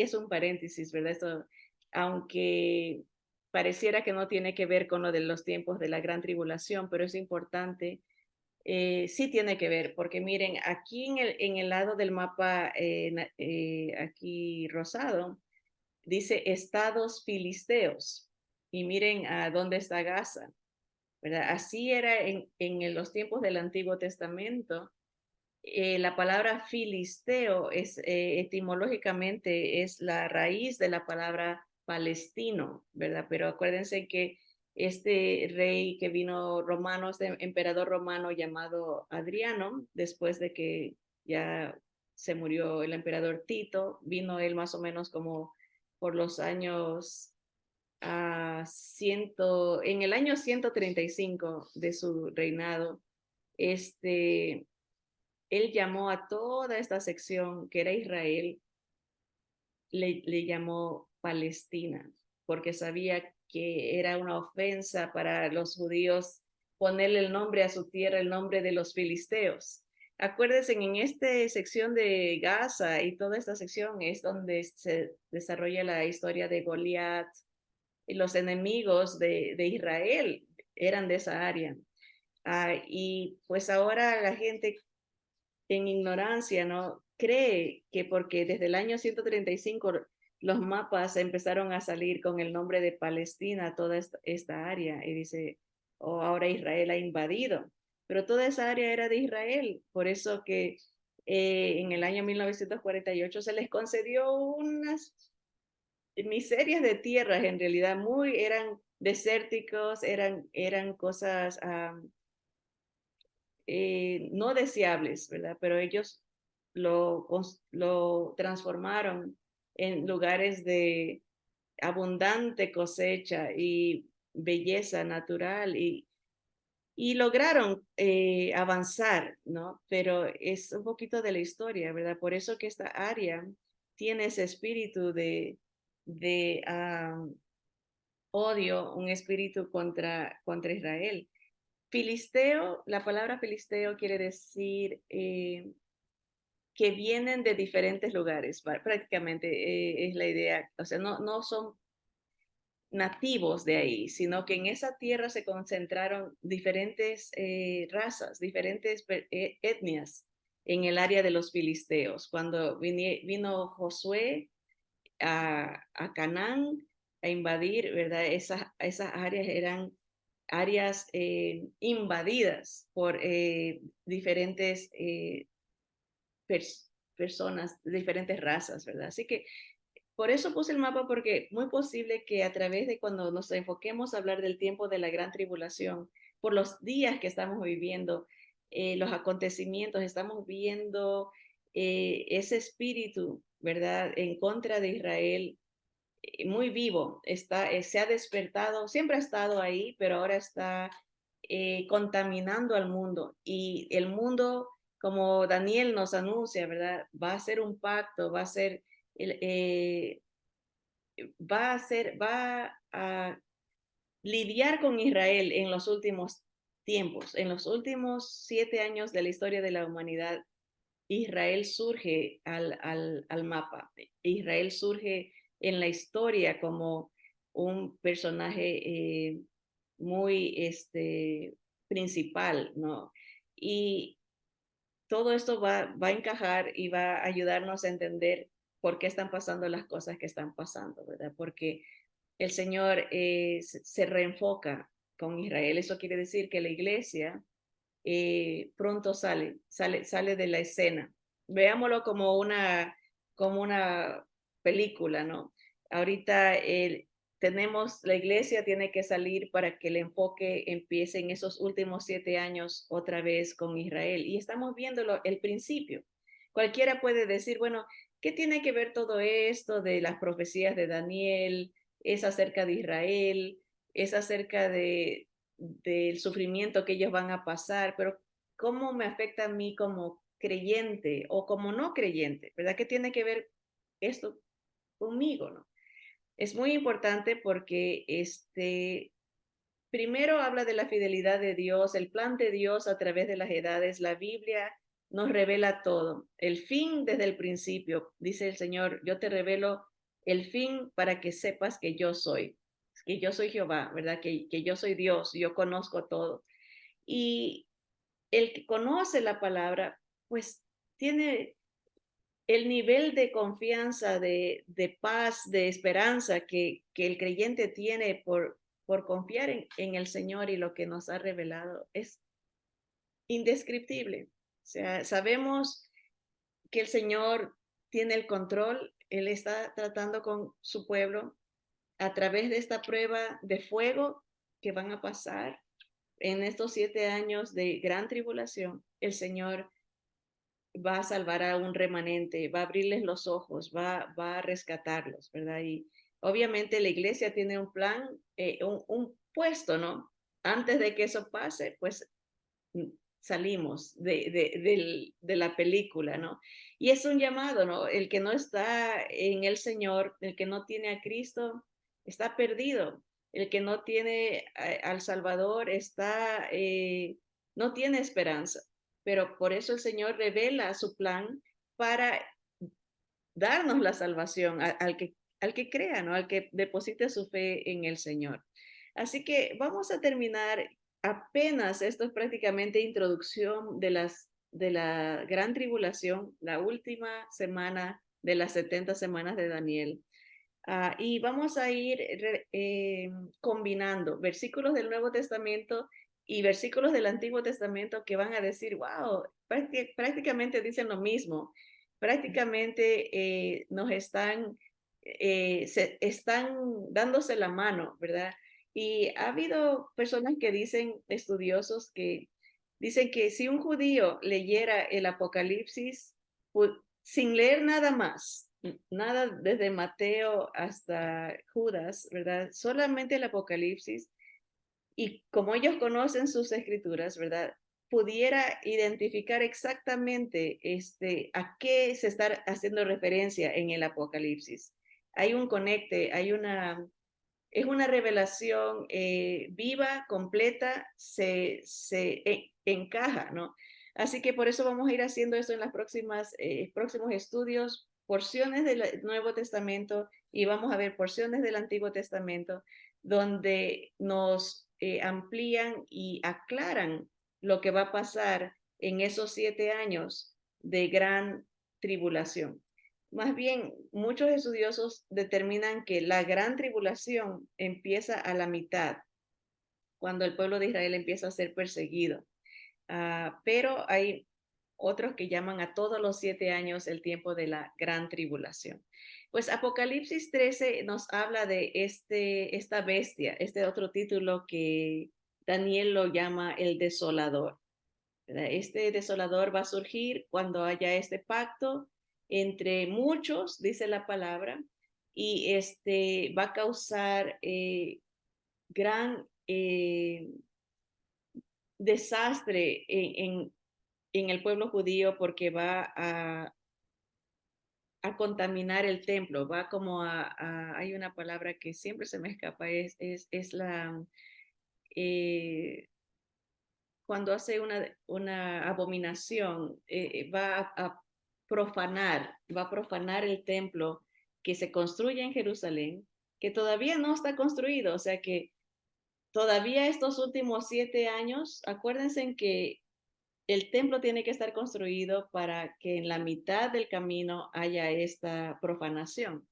es un paréntesis, ¿verdad? Esto, aunque pareciera que no tiene que ver con lo de los tiempos de la gran tribulación, pero es importante, sí tiene que ver, porque miren, aquí en el lado del mapa, aquí rosado, dice estados filisteos, y miren a dónde está Gaza, ¿verdad? Así era en los tiempos del Antiguo Testamento. La palabra filisteo etimológicamente es la raíz de la palabra palestino, ¿verdad? Pero acuérdense que este rey que vino romano, este emperador romano llamado Adriano, después de que ya se murió el emperador Tito, vino él más o menos como por los años en el año 135 de su reinado, él llamó a toda esta sección que era Israel, le llamó Palestina, porque sabía que era una ofensa para los judíos ponerle el nombre a su tierra, el nombre de los filisteos. Acuérdense, en esta sección de Gaza y toda esta sección es donde se desarrolla la historia de Goliat. Los enemigos de Israel eran de esa área. Y pues ahora la gente en ignorancia, ¿no? Cree que porque desde el año 135 los mapas empezaron a salir con el nombre de Palestina, toda esta área, y dice, oh, ahora Israel ha invadido, pero toda esa área era de Israel, por eso que en el año 1948 se les concedió unas miserias de tierras, en realidad, eran desérticos, eran cosas no deseables, ¿verdad? Pero ellos lo transformaron en lugares de abundante cosecha y belleza natural y lograron avanzar, ¿no? Pero es un poquito de la historia, ¿verdad? Por eso que esta área tiene ese espíritu de odio, un espíritu contra Israel. Filisteo, la palabra filisteo quiere decir que vienen de diferentes lugares, prácticamente es la idea. O sea, no son nativos de ahí, sino que en esa tierra se concentraron diferentes razas, diferentes etnias en el área de los filisteos. Cuando vino Josué a Canaán a invadir, ¿verdad? Esas áreas eran áreas invadidas por diferentes personas, diferentes razas, ¿verdad? Así que por eso puse el mapa, porque muy posible que a través de cuando nos enfoquemos a hablar del tiempo de la gran tribulación, por los días que estamos viviendo, los acontecimientos, estamos viendo ese espíritu, ¿verdad?, en contra de Israel, muy vivo, se ha despertado, siempre ha estado ahí, pero ahora está contaminando al mundo. Y el mundo, como Daniel nos anuncia, ¿verdad? Va a ser un pacto, va a lidiar con Israel en los últimos tiempos. En los últimos 7 años de la historia de la humanidad, Israel surge al mapa. Israel surge en la historia como un personaje muy principal, ¿no? Y todo esto va a encajar y va a ayudarnos a entender por qué están pasando las cosas que están pasando, ¿verdad? Porque el Señor se reenfoca con Israel. Eso quiere decir que la iglesia pronto sale de la escena. Veámoslo como una película, ¿no? Ahorita la iglesia tiene que salir para que el enfoque empiece en esos últimos 7 años otra vez con Israel. Y estamos viéndolo el principio. Cualquiera puede decir, bueno, ¿qué tiene que ver todo esto de las profecías de Daniel? ¿Es acerca de Israel? ¿Es acerca del sufrimiento que ellos van a pasar? Pero ¿cómo me afecta a mí como creyente o como no creyente? ¿Verdad? ¿Qué tiene que ver esto conmigo, no? Es muy importante porque primero habla de la fidelidad de Dios, el plan de Dios a través de las edades. La Biblia nos revela todo. El fin desde el principio, dice el Señor, yo te revelo el fin para que sepas que yo soy Jehová, ¿verdad? Que yo soy Dios, yo conozco todo. Y el que conoce la palabra, pues tiene el nivel de confianza, de paz, de esperanza que el creyente tiene por confiar en el Señor y lo que nos ha revelado es indescriptible. O sea, sabemos que el Señor tiene el control, Él está tratando con su pueblo a través de esta prueba de fuego que van a pasar en estos 7 años de gran tribulación. El Señor va a salvar a un remanente, va a abrirles los ojos, va a rescatarlos, ¿verdad? Y obviamente la iglesia tiene un plan, un puesto, ¿no? Antes de que eso pase, pues salimos de la película, ¿no? Y es un llamado, ¿no? El que no está en el Señor, el que no tiene a Cristo, está perdido. El que no tiene al Salvador no tiene esperanza. Pero por eso el Señor revela su plan para darnos la salvación al que crea, ¿no? Al que deposite su fe en el Señor. Así que vamos a terminar apenas, esto es prácticamente introducción de la gran tribulación, la última semana de las 70 semanas de Daniel. Y vamos a ir combinando versículos del Nuevo Testamento y versículos del Antiguo Testamento que van a decir, wow, prácticamente dicen lo mismo, prácticamente están dándose la mano, ¿verdad? Y ha habido personas que dicen, estudiosos, que dicen que si un judío leyera el Apocalipsis sin leer nada más, nada desde Mateo hasta Judas, ¿verdad? Solamente el Apocalipsis, y como ellos conocen sus escrituras, ¿verdad? Pudiera identificar exactamente a qué se está haciendo referencia en el Apocalipsis. Hay un conecte, hay es una revelación viva, completa, encaja, ¿no? Así que por eso vamos a ir haciendo esto en las próximos estudios, porciones del Nuevo Testamento y vamos a ver porciones del Antiguo Testamento donde nos amplían y aclaran lo que va a pasar en esos 7 años de gran tribulación. Más bien, muchos estudiosos determinan que la gran tribulación empieza a la mitad, cuando el pueblo de Israel empieza a ser perseguido. Pero hay otros que llaman a todos los 7 años el tiempo de la gran tribulación. Pues Apocalipsis 13 nos habla de esta bestia, este otro título que Daniel lo llama el desolador. Este desolador va a surgir cuando haya este pacto entre muchos, dice la palabra, y va a causar gran desastre en el pueblo judío porque va a contaminar el templo, va como hay una palabra que siempre se me escapa, es la, eh, cuando hace una abominación, va a profanar el templo que se construye en Jerusalén, que todavía no está construido, o sea que todavía estos últimos 7 años, acuérdense en que el templo tiene que estar construido para que en la mitad del camino haya esta profanación.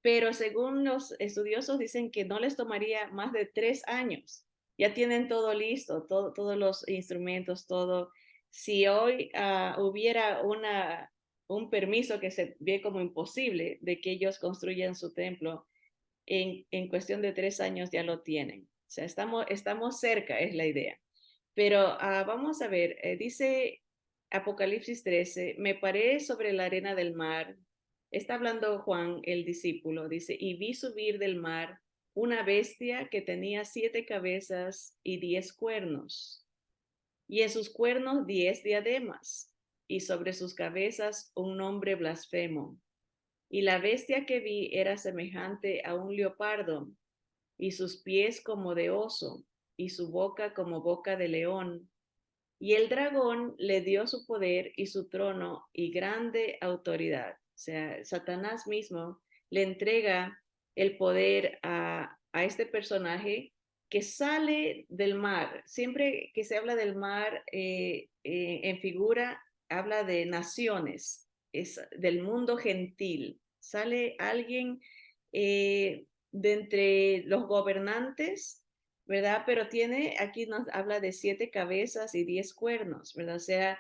Pero según los estudiosos dicen que no les tomaría más de 3 años. Ya tienen todo listo, todos los instrumentos, todo. Si hoy hubiera un permiso que se ve como imposible de que ellos construyan su templo, en cuestión de 3 años ya lo tienen. O sea, estamos cerca, es la idea. Pero vamos a ver, dice Apocalipsis 13, me paré sobre la arena del mar. Está hablando Juan, el discípulo, dice, y vi subir del mar una bestia que tenía 7 cabezas y 10 cuernos, y en sus cuernos 10 diademas, y sobre sus cabezas un nombre blasfemo. Y la bestia que vi era semejante a un leopardo, y sus pies como de oso, y su boca como boca de león. Y el dragón le dio su poder y su trono y grande autoridad. O sea, Satanás mismo le entrega el poder a este personaje que sale del mar. Siempre que se habla del mar en figura, habla de naciones, es del mundo gentil. Sale alguien de entre los gobernantes, ¿verdad? Pero aquí nos habla de 7 cabezas y 10 cuernos, ¿verdad? O sea,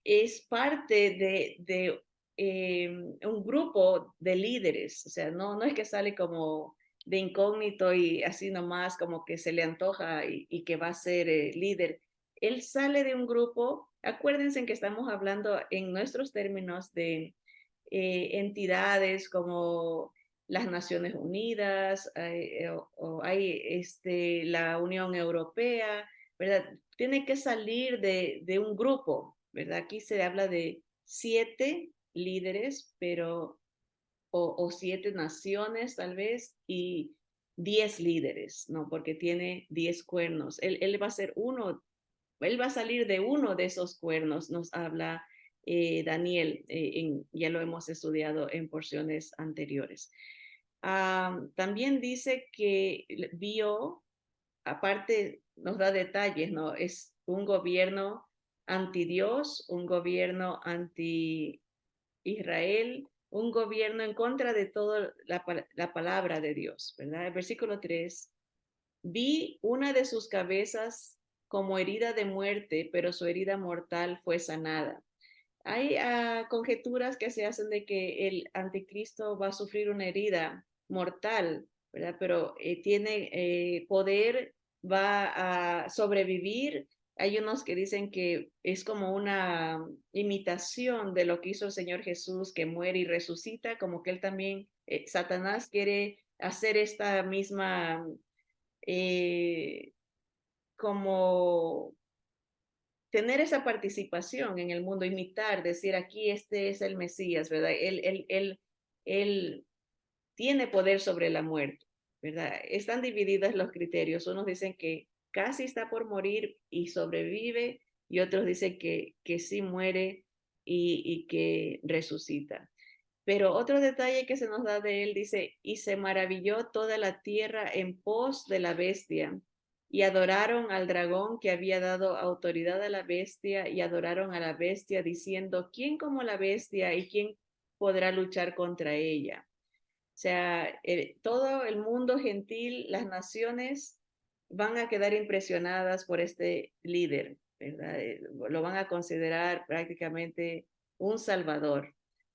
es parte un grupo de líderes, o sea, no es que sale como de incógnito y así nomás como que se le antoja y que va a ser líder. Él sale de un grupo, acuérdense que estamos hablando en nuestros términos de entidades como las Naciones Unidas, o hay la Unión Europea, ¿verdad? Tiene que salir de un grupo, ¿verdad? Aquí se habla de 7 líderes, pero, o 7 naciones tal vez, y 10 líderes, ¿no? Porque tiene 10 cuernos. Él va a ser él va a salir de uno de esos cuernos, nos habla Daniel, ya lo hemos estudiado en porciones anteriores. También dice que vio, aparte nos da detalles, ¿no? Es un gobierno anti Dios, un gobierno anti Israel, un gobierno en contra de toda la palabra de Dios, ¿verdad? El versículo 3, vi una de sus cabezas como herida de muerte, pero su herida mortal fue sanada. Hay conjeturas que se hacen de que el anticristo va a sufrir una herida mortal, ¿verdad? Pero tiene poder, va a sobrevivir. Hay unos que dicen que es como una imitación de lo que hizo el Señor Jesús, que muere y resucita, como que él también, Satanás quiere hacer esta misma, eh, como tener esa participación en el mundo, imitar, decir aquí este es el Mesías, ¿verdad? Él tiene poder sobre la muerte. ¿verdad? Están divididos los criterios. Unos dicen que casi está por morir y sobrevive, y otros dicen que sí muere y que resucita. Pero otro detalle que se nos da de él dice, y se maravilló toda la tierra en pos de la bestia, y adoraron al dragón que había dado autoridad a la bestia, y adoraron a la bestia diciendo, ¿quién como la bestia y quién podrá luchar contra ella? O sea, todo el mundo gentil, las naciones van a quedar impresionadas por este líder, ¿verdad? Lo van a considerar prácticamente un salvador,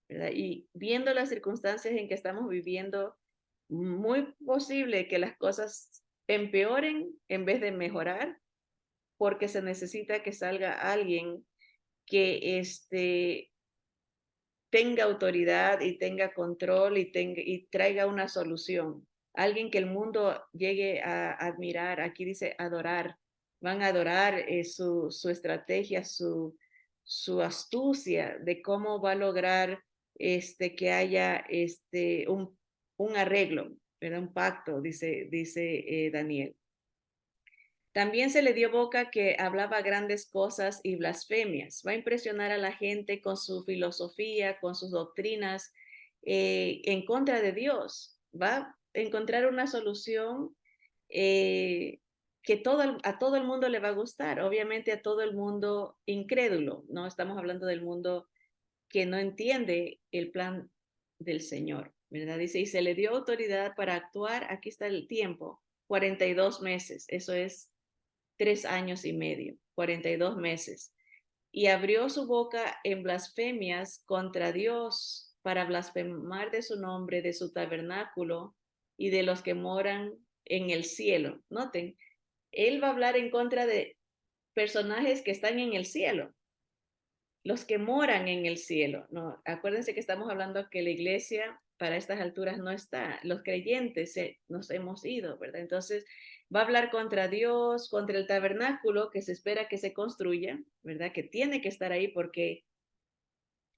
¿verdad? Y viendo las circunstancias en que estamos viviendo, muy posible que las cosas empeoren en vez de mejorar, porque se necesita que salga alguien que tenga autoridad y tenga control y traiga una solución. Alguien que el mundo llegue a admirar, aquí dice adorar, van a adorar su estrategia, su astucia de cómo va a lograr que haya un arreglo, ¿verdad? Un pacto, dice Daniel. También se le dio boca que hablaba grandes cosas y blasfemias. Va a impresionar a la gente con su filosofía, con sus doctrinas en contra de Dios. Va a encontrar una solución que a todo el mundo le va a gustar. Obviamente a todo el mundo incrédulo. No estamos hablando del mundo que no entiende el plan del Señor, ¿verdad? Dice, y se le dio autoridad para actuar, aquí está el tiempo, 42 meses. Eso es 3 años y medio, 42 meses. Y abrió su boca en blasfemias contra Dios para blasfemar de su nombre, de su tabernáculo y de los que moran en el cielo. Noten, él va a hablar en contra de personajes que están en el cielo, los que moran en el cielo. No, acuérdense que estamos hablando que la iglesia para estas alturas no está, los creyentes nos hemos ido, ¿verdad? Entonces va a hablar contra Dios, contra el tabernáculo que se espera que se construya, ¿verdad? Que tiene que estar ahí porque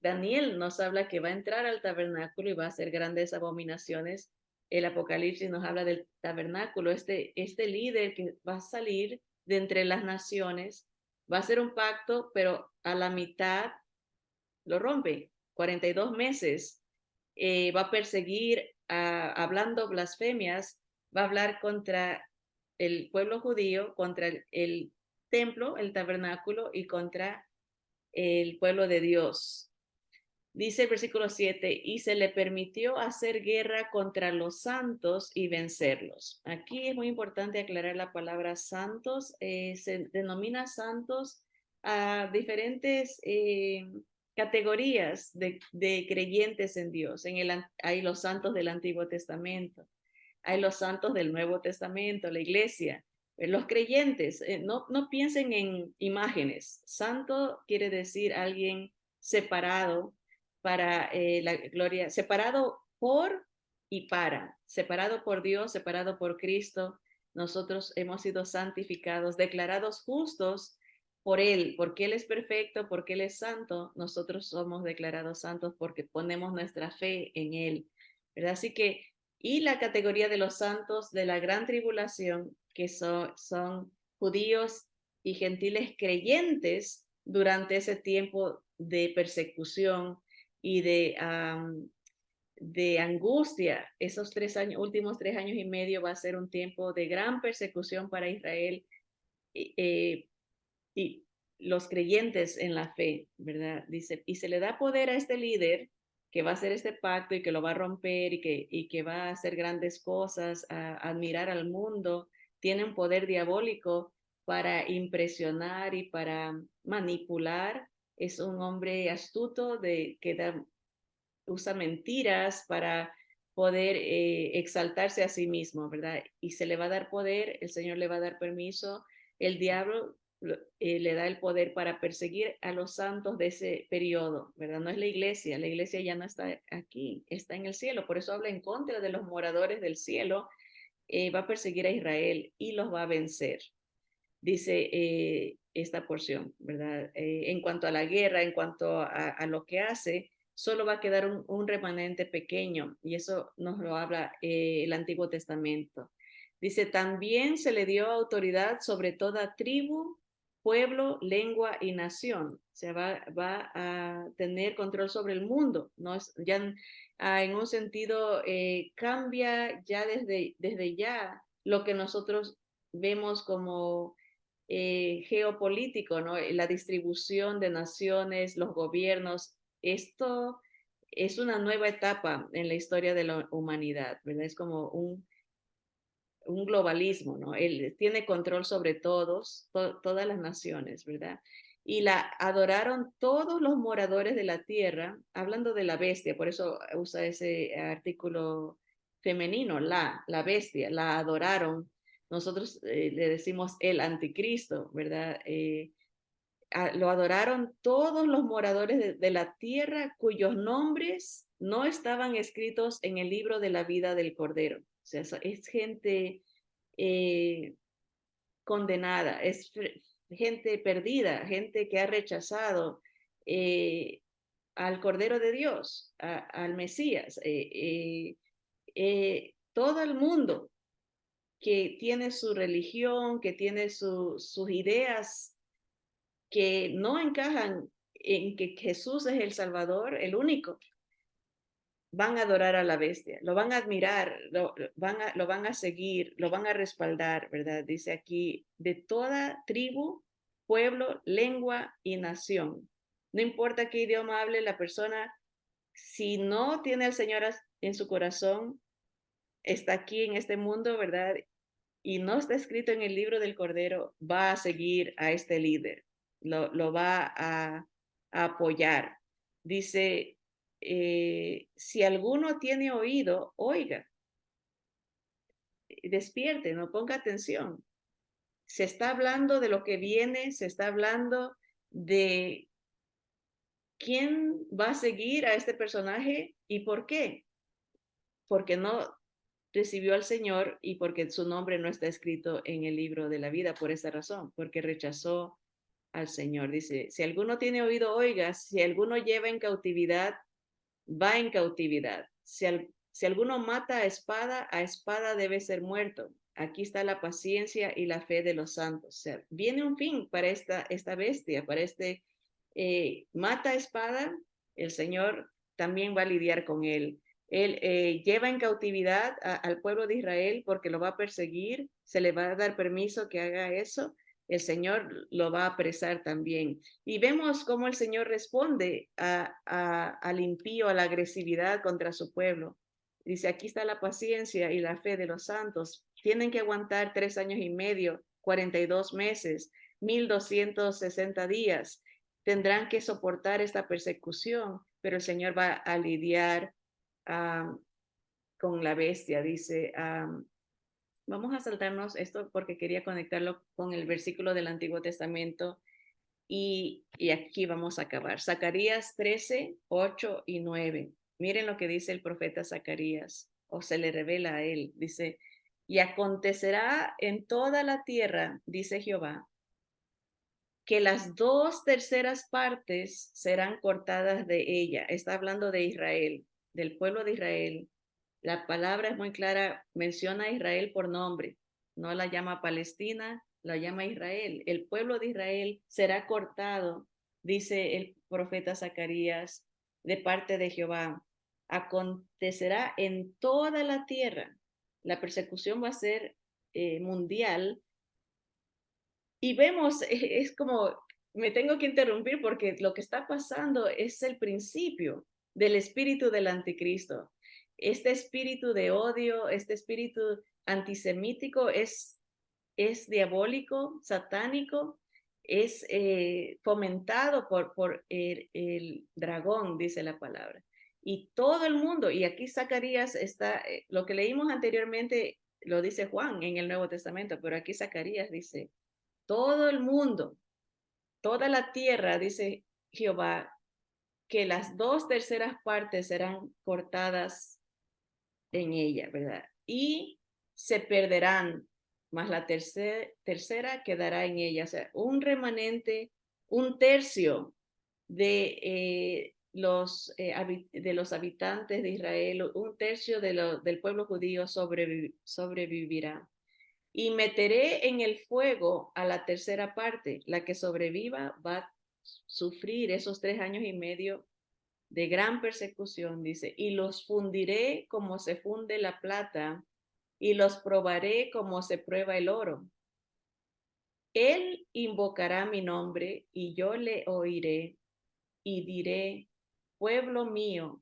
Daniel nos habla que va a entrar al tabernáculo y va a hacer grandes abominaciones. El Apocalipsis nos habla del tabernáculo, este líder que va a salir de entre las naciones, va a hacer un pacto, pero a la mitad lo rompe. 42 meses, va a perseguir, hablando blasfemias, va a hablar contra el pueblo judío, contra el templo, el tabernáculo y contra el pueblo de Dios. Dice el versículo 7, y se le permitió hacer guerra contra los santos y vencerlos. Aquí es muy importante aclarar la palabra santos. Se denomina santos a diferentes categorías de creyentes en Dios. Hay los santos del Antiguo Testamento, hay los santos del Nuevo Testamento, la iglesia. Los creyentes, no piensen en imágenes. Santo quiere decir alguien separado para la gloria, separado por y para, separado por Dios, separado por Cristo. Nosotros hemos sido santificados, declarados justos por Él, porque Él es perfecto, porque Él es santo. Nosotros somos declarados santos porque ponemos nuestra fe en Él, ¿verdad? Así que, y la categoría de los santos de la gran tribulación, que son judíos y gentiles creyentes durante ese tiempo de persecución y de angustia. Esos últimos 3 años y medio va a ser un tiempo de gran persecución para Israel y los creyentes en la fe, ¿verdad? Dice, y se le da poder a este líder que va a hacer este pacto y que lo va a romper y que va a hacer grandes cosas, a admirar al mundo, tiene un poder diabólico para impresionar y para manipular. Es un hombre astuto que usa mentiras para poder exaltarse a sí mismo, ¿verdad? Y se le va a dar poder, el Señor le va a dar permiso, el diablo le da el poder para perseguir a los santos de ese periodo, ¿verdad? No es la iglesia ya no está aquí, está en el cielo, por eso habla en contra de los moradores del cielo, va a perseguir a Israel y los va a vencer, dice esta porción, ¿verdad? En cuanto a la guerra, en cuanto a lo que hace, solo va a quedar un remanente pequeño, y eso nos lo habla el Antiguo Testamento. Dice, también se le dio autoridad sobre toda tribu, pueblo, lengua y nación. O sea, va a tener control sobre el mundo, ¿no? Ya en un sentido cambia ya desde ya lo que nosotros vemos como geopolítico, ¿no? La distribución de naciones, los gobiernos. Esto es una nueva etapa en la historia de la humanidad, ¿verdad? Es como un globalismo, ¿no? Él tiene control sobre todas las naciones, ¿verdad? Y la adoraron todos los moradores de la tierra, hablando de la bestia, por eso usa ese artículo femenino, la bestia, la adoraron. Nosotros le decimos el anticristo, ¿verdad? Lo adoraron todos los moradores de la tierra cuyos nombres no estaban escritos en el libro de la vida del Cordero. O sea, es gente condenada, es gente perdida, gente que ha rechazado al Cordero de Dios, al Mesías. Todo el mundo que tiene su religión, que tiene sus ideas que no encajan en que Jesús es el Salvador, el único, van a adorar a la bestia, lo van a admirar, lo van a seguir, lo van a respaldar, ¿verdad? Dice aquí, de toda tribu, pueblo, lengua y nación. No importa qué idioma hable la persona, si no tiene al Señor en su corazón, está aquí en este mundo, ¿verdad? Y no está escrito en el libro del Cordero, va a seguir a este líder, lo va a apoyar. Dice, si alguno tiene oído, oiga, despierte, no ponga atención. Se está hablando de lo que viene, se está hablando de quién va a seguir a este personaje y por qué. Porque no recibió al Señor y porque su nombre no está escrito en el libro de la vida por esa razón, porque rechazó al Señor. Dice, si alguno tiene oído, oiga, si alguno lleva en cautividad, va en cautividad. Si alguno mata a espada debe ser muerto. Aquí está la paciencia y la fe de los santos. O sea, viene un fin para esta bestia, para mata a espada, el Señor también va a lidiar con él. Él lleva en cautividad al pueblo de Israel porque lo va a perseguir, se le va a dar permiso que haga eso, el Señor lo va a apresar también. Y vemos cómo el Señor responde al impío, a la agresividad contra su pueblo. Dice, aquí está la paciencia y la fe de los santos. Tienen que aguantar 3 años y medio, 42 meses, 1260 días. Tendrán que soportar esta persecución, pero el Señor va a lidiar con la bestia. Dice, vamos a saltarnos esto porque quería conectarlo con el versículo del Antiguo Testamento y aquí vamos a acabar. Zacarías 13, 8 y 9. Miren lo que dice el profeta Zacarías, o se le revela a él. Dice, y acontecerá en toda la tierra, dice Jehová, que las 2/3 serán cortadas de ella. Está hablando de Israel, del pueblo de Israel. La palabra es muy clara, menciona a Israel por nombre, no la llama Palestina, la llama Israel. El pueblo de Israel será cortado, dice el profeta Zacarías, de parte de Jehová. Acontecerá en toda la tierra. La persecución va a ser mundial. Y vemos, es como, me tengo que interrumpir porque lo que está pasando es el principio del espíritu del anticristo. Este espíritu de odio, este espíritu antisemítico es diabólico, satánico, es fomentado por el dragón, dice la palabra. Y todo el mundo, y aquí Zacarías está, lo que leímos anteriormente lo dice Juan en el Nuevo Testamento, pero aquí Zacarías dice, todo el mundo, toda la tierra, dice Jehová, que las 2/3 serán cortadas en ella, ¿verdad? Y se perderán, mas la tercera quedará en ella. O sea, un remanente, un tercio de de los habitantes de Israel, un tercio del pueblo judío sobrevivirá. Y meteré en el fuego a la tercera parte. La que sobreviva va a sufrir esos 3 años y medio de gran persecución, dice, y los fundiré como se funde la plata y los probaré como se prueba el oro. Él invocará mi nombre y yo le oiré y diré, pueblo mío,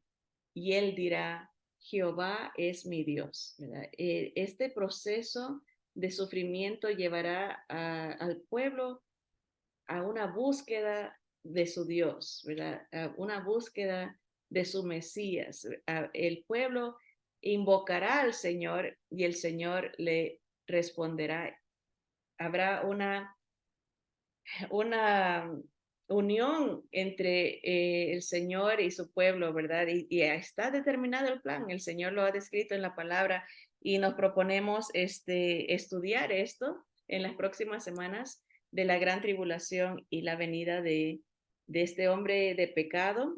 y él dirá, Jehová es mi Dios. ¿Verdad? Este proceso de sufrimiento llevará al pueblo a una búsqueda de su Dios, ¿verdad? A una búsqueda de su Mesías. El pueblo invocará al Señor y el Señor le responderá. Habrá una unión entre el Señor y su pueblo, ¿verdad? Y está determinado el plan, el Señor lo ha descrito en la palabra y nos proponemos estudiar esto en las próximas semanas de la gran tribulación y la venida de este hombre de pecado,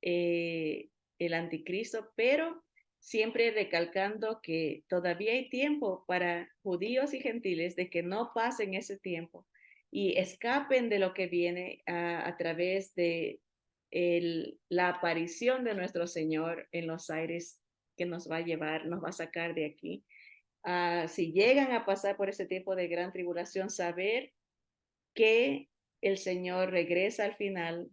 el anticristo, pero siempre recalcando que todavía hay tiempo para judíos y gentiles de que no pasen ese tiempo y escapen de lo que viene a través de la aparición de nuestro Señor en los aires que nos va a llevar, nos va a sacar de aquí. Si llegan a pasar por ese tiempo de gran tribulación, saber que el Señor regresa al final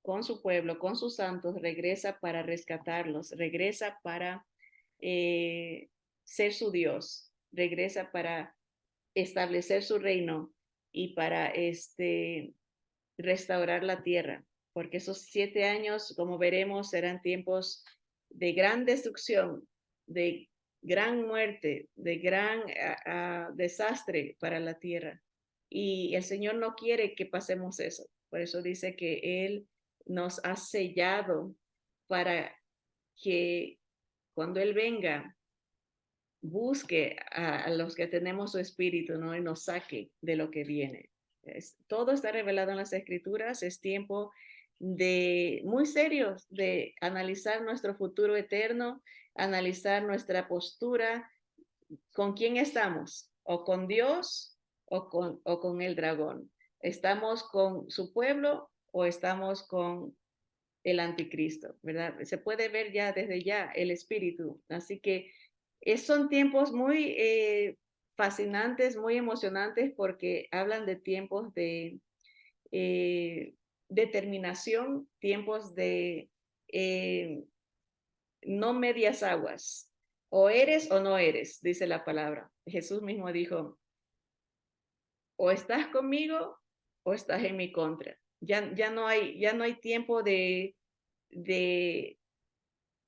con su pueblo, con sus santos, regresa para rescatarlos, regresa para eh, ser su Dios, regresa para establecer su reino y para restaurar la tierra, porque esos 7 años, como veremos, serán tiempos de gran destrucción, de gran muerte, de gran desastre para la tierra. Y el Señor no quiere que pasemos eso. Por eso dice que Él nos ha sellado para que cuando Él venga, busque a los que tenemos su espíritu, ¿no? Y nos saque de lo que viene. Todo está revelado en las escrituras, es tiempo de muy serios de analizar nuestro futuro eterno, analizar nuestra postura, con quién estamos, o con Dios o con el dragón. ¿Estamos con su pueblo o estamos con el anticristo? ¿Verdad? Se puede ver ya desde ya el espíritu. Así que son tiempos muy fascinantes, muy emocionantes porque hablan de tiempos de determinación, tiempos de no medias aguas. O eres o no eres, dice la palabra. Jesús mismo dijo, o estás conmigo o estás en mi contra. Ya no hay tiempo de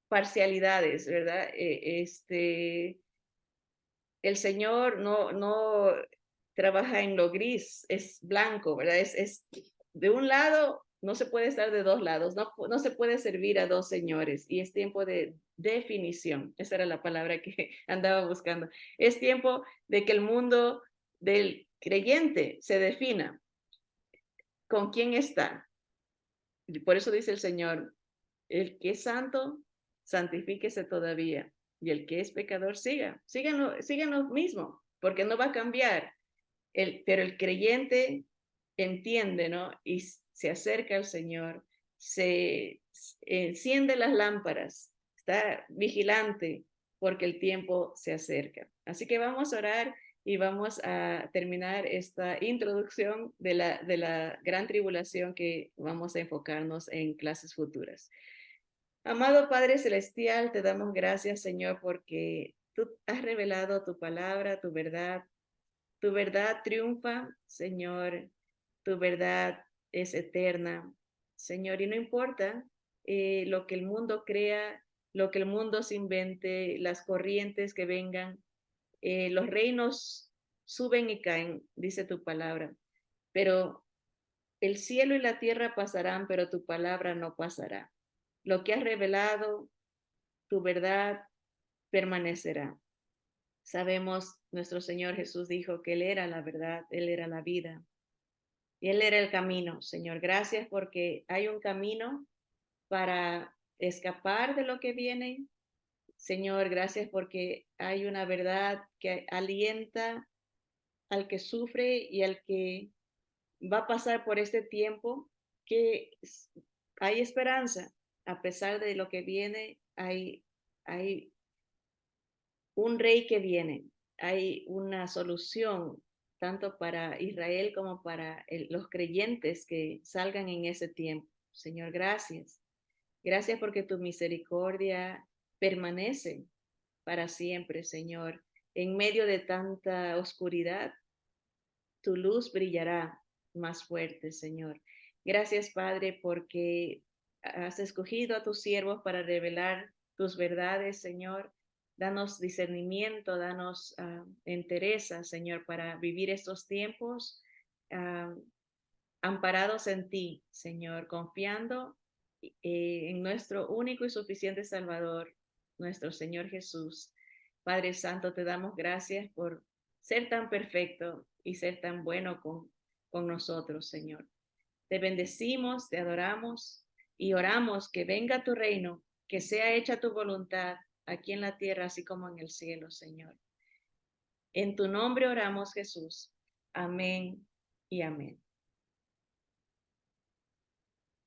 parcialidades, ¿verdad? El Señor no trabaja en lo gris, es blanco, ¿verdad? Es de un lado, no se puede estar de dos lados, no se puede servir a dos señores y es tiempo de definición. Esa era la palabra que andaba buscando. Es tiempo de que el mundo del creyente se defina con quién está. Y por eso dice el Señor, el que es santo, santifíquese todavía. Y el que es pecador, sigan lo mismo, porque no va a cambiar. Pero el creyente entiende, ¿no? Y se acerca al Señor, se enciende las lámparas, está vigilante, porque el tiempo se acerca. Así que vamos a orar y vamos a terminar esta introducción de la gran tribulación que vamos a enfocarnos en clases futuras. Amado Padre Celestial, te damos gracias, Señor, porque tú has revelado tu palabra, tu verdad. Tu verdad triunfa, Señor. Tu verdad es eterna, Señor. Y no importa lo que el mundo crea, lo que el mundo se invente, las corrientes que vengan, los reinos suben y caen, dice tu palabra. Pero el cielo y la tierra pasarán, pero tu palabra no pasará. Lo que has revelado, tu verdad permanecerá. Sabemos, nuestro Señor Jesús dijo que Él era la verdad, Él era la vida y Él era el camino. Señor, gracias porque hay un camino para escapar de lo que viene. Señor, gracias porque hay una verdad que alienta al que sufre y al que va a pasar por este tiempo, que hay esperanza. A pesar de lo que viene, hay un rey que viene, hay una solución tanto para Israel como para los creyentes que salgan en ese tiempo. Señor, gracias. Gracias porque tu misericordia permanece para siempre, Señor. En medio de tanta oscuridad, tu luz brillará más fuerte, Señor. Gracias, Padre, porque has escogido a tus siervos para revelar tus verdades, Señor. Danos discernimiento, danos entereza, Señor, para vivir estos tiempos amparados en ti, Señor, confiando en nuestro único y suficiente Salvador, nuestro Señor Jesús. Padre Santo, te damos gracias por ser tan perfecto y ser tan bueno con nosotros, Señor. Te bendecimos, te adoramos y oramos que venga tu reino, que sea hecha tu voluntad aquí en la tierra, así como en el cielo, Señor. En tu nombre oramos, Jesús. Amén y amén.